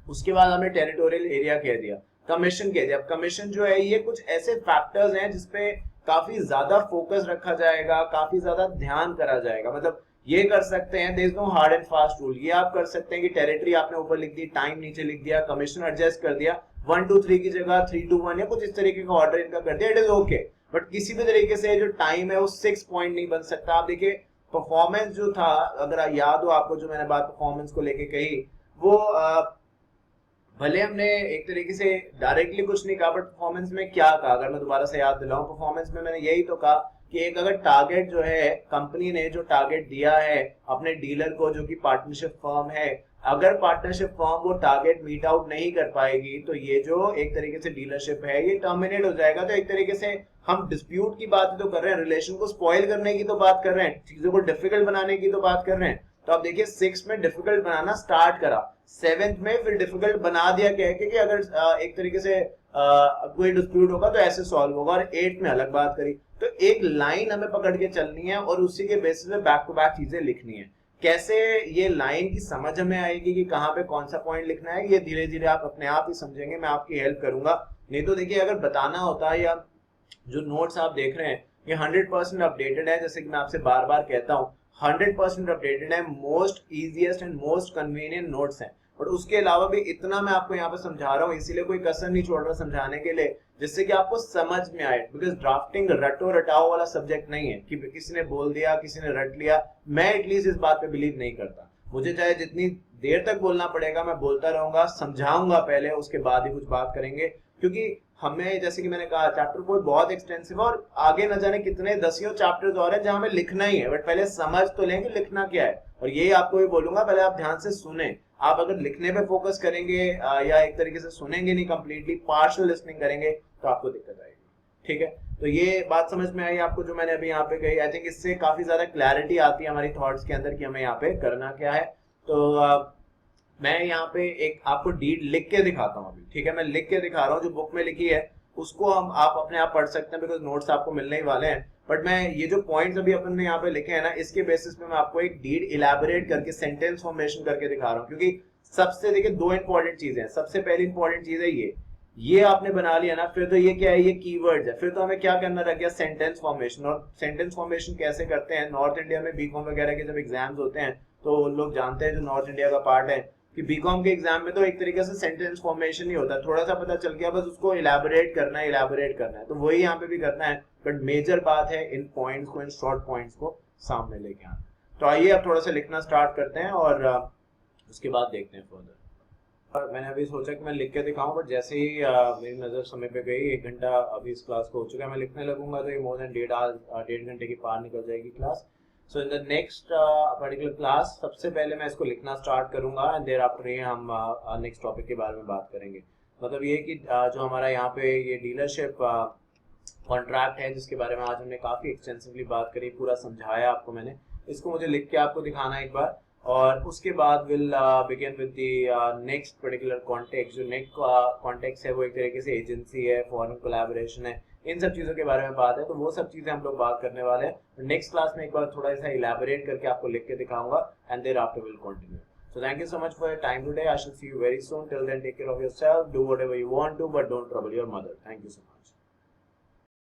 उसके बाद हमने टेरिटोरियल एरिया कह दिया, कमीशन कह दिया। कमीशन जो है ये कुछ ऐसे फैक्टर्स हैं जिसपे काफी ज्यादा फोकस रखा जाएगा, काफी ज्यादा ध्यान करा जाएगा। मतलब ये कर सकते हैं, there is no hard and fast rule. ये आप कर सकते हैं कि टेरिटरी आपने ऊपर लिख दी, टाइम नीचे लिख दिया, कमीशन एडजस्ट कर दिया, 1 2 3 की जगह 3 2 1 या कुछ इस तरीके का ऑर्डर इनका कर दिया, इट इज ओके। बट किसी भी तरीके से जो टाइम है वो 6 पॉइंट नहीं बन सकता। आप देखिए परफॉर्मेंस जो था, अगर याद हो आपको जो मैंने बात परफॉर्मेंस को लेके कही, वो भले हमने एक तरीके से डायरेक्टली कुछ नहीं कहा, बट परफॉर्मेंस में क्या कहा, अगर मैं दोबारा से याद दिलाऊं, परफॉर्मेंस में मैंने यही तो कहा कि एक अगर टारगेट जो है, कंपनी ने जो टारगेट दिया है अपने डीलर को, जो कि पार्टनरशिप फर्म है, अगर पार्टनरशिप फर्म वो टारगेट मीट आउट नहीं कर पाएगी तो ये जो एक तरीके से डीलरशिप है ये टर्मिनेट हो जाएगा। तो एक तरीके से हम डिस्प्यूट की बात तो कर रहे हैं, रिलेशन को स्पॉइल करने की तो बात कर रहे हैं, चीजों को डिफिकल्ट बनाने की तो बात कर रहे हैं। तो आप देखिए 6 में डिफिकल्ट बनाना स्टार्ट करा, 7th में फिर डिफिकल्ट बना दिया कह के कि अगर एक तरीके से कोई डिस्प्यूट होगा तो ऐसे सॉल्व होगा, और 8 में अलग बात करी। तो एक लाइन हमें पकड़ के चलनी है और उसी के बेसिस पे बैक टू बैक चीजें लिखनी है। कैसे ये लाइन की समझ हमें आएगी कि कहाँ पे कौन सा पॉइंट लिखना है, ये धीरे धीरे आप अपने आप ही समझेंगे, मैं आपकी हेल्प करूंगा। नहीं तो देखिए अगर बताना होता है, या जो नोट्स आप देख रहे हैं ये 100% अपडेटेड है, जैसे कि मैं आपसे बार बार कहता हूँ 100% अपडेटेड है, most easiest and most convenient notes हैं। बट उसके अलावा भी इतना मैं आपको यहाँ पे समझा रहा हूँ, इसीलिए कोई कसर नहीं छोड़ रहा समझाने के लिए, जिससे कि आपको समझ में आए। बिकॉज ड्राफ्टिंग रटो रटाओ वाला सब्जेक्ट नहीं है कि किसी ने बोल दिया, किसी ने रट लिया। मैं एटलीस्ट इस बात पे बिलीव नहीं करता। मुझे चाहे जितनी देर तक बोलना पड़ेगा मैं बोलता रहूंगा, समझाऊंगा पहले, उसके बाद ही कुछ बात करेंगे। क्योंकि हमें, जैसे कि मैंने कहा, चैप्टर कोड बहुत एक्सटेंसिव है और आगे न जाने कितने दसियों चैप्टर्स और हैं जहां हमें लिखना ही है। बट पहले समझ तो लेंगे लिखना क्या है। और यही आपको भी बोलूंगा, पहले आप ध्यान से सुने। आप अगर लिखने पे फोकस करेंगे या एक तरीके से सुनेंगे नहीं, कंप्लीटली पार्शियल लिसनिंग करेंगे, तो आपको दिक्कत आएगी। ठीक है, तो ये बात समझ में आई आपको जो मैंने अभी यहाँ पे कही। आई थिंक इससे काफी ज्यादा क्लैरिटी आती है हमारी थॉट्स के अंदर कि हमें यहाँ पे करना क्या है। तो मैं यहाँ पे एक आपको डीड लिख के दिखाता हूँ अभी। ठीक है, मैं लिख के दिखा रहा हूँ, जो बुक में लिखी है उसको हम आप अपने आप पढ़ सकते हैं, बिकॉज नोट्स आपको मिलने ही वाले हैं। बट मैं ये जो पॉइंट्स अभी अपन ने यहाँ पे लिखे हैं ना, इसके बेसिस पे मैं आपको एक डीड इलैबोरेट करके सेंटेंस फॉर्मेशन करके दिखा रहा हूँ। क्योंकि सबसे, देखिए, दो इंपॉर्टेंट चीजें हैं। सबसे पहली इंपॉर्टेंट चीज है ये आपने बना लिया ना, फिर तो ये क्या है, ये कीवर्ड्स है। फिर तो हमें क्या करना रह गया, सेंटेंस फॉर्मेशन। और सेंटेंस फॉर्मेशन कैसे करते हैं, नॉर्थ इंडिया में बीकॉम वगैरह के जब एग्जाम्स होते हैं तो लोग जानते हैं, जो नॉर्थ इंडिया का पार्ट है, कि बीकॉम के एग्जाम में तो एक तरीके से सेंटेंस फॉर्मेशन ही होता है। थोड़ा सा पता चल गया, बस उसको इलैबोरेट करना है, इलैबोरेट करना है। तो वही यहाँ पे भी करना है। बट मेजर बात है इन पॉइंट्स को, इन शॉर्ट पॉइंट्स को सामने लेके आना। तो आइए अब थोड़ा सा लिखना स्टार्ट करते हैं और उसके बाद देखते हैं फर्दर। मैंने अभी सोचा कि मैं लिख के दिखाऊं, बट जैसे ही मेरी नज़र समय पे गई, 1 घंटा अभी इस क्लास को हो चुका है, मैं लिखने लगूंगा तो ये मोर देन 1.5 घंटे की पार निकल जाएगी class. So in the next particular class सबसे पहले मैं इसको लिखना स्टार्ट करूंगा एंड देयर आफ्टर ये हम नेक्स्ट टॉपिक के बारे में बात करेंगे। मतलब ये कि जो हमारा यहाँ पे ये डीलरशिप कॉन्ट्रैक्ट है, जिसके बारे में आज हमने काफ़ी एक्सटेंसिवली बात करी, पूरा समझाया आपको मैंने, इसको मुझे लिख के आपको दिखाना एक बार। और उसके बाद will begin with the next particular context. जो नेक्स्ट कॉन्टेक्स्ट है वो एक तरीके से एजेंसी है, फॉरेन कोलैबोरेशन है, इन सब चीज़ों के बारे में बात है। तो वो सब चीज़ें हम लोग बात करने वाले हैं नेक्स्ट क्लास में। एक बार थोड़ा सा इलैबोरेट करके आपको लिख के दिखाऊंगा and thereafter will continue. So thank you so much for your time today. I shall see you very soon. Till then, take care of yourself. Do whatever you want to, but don't trouble your mother. Thank you so much.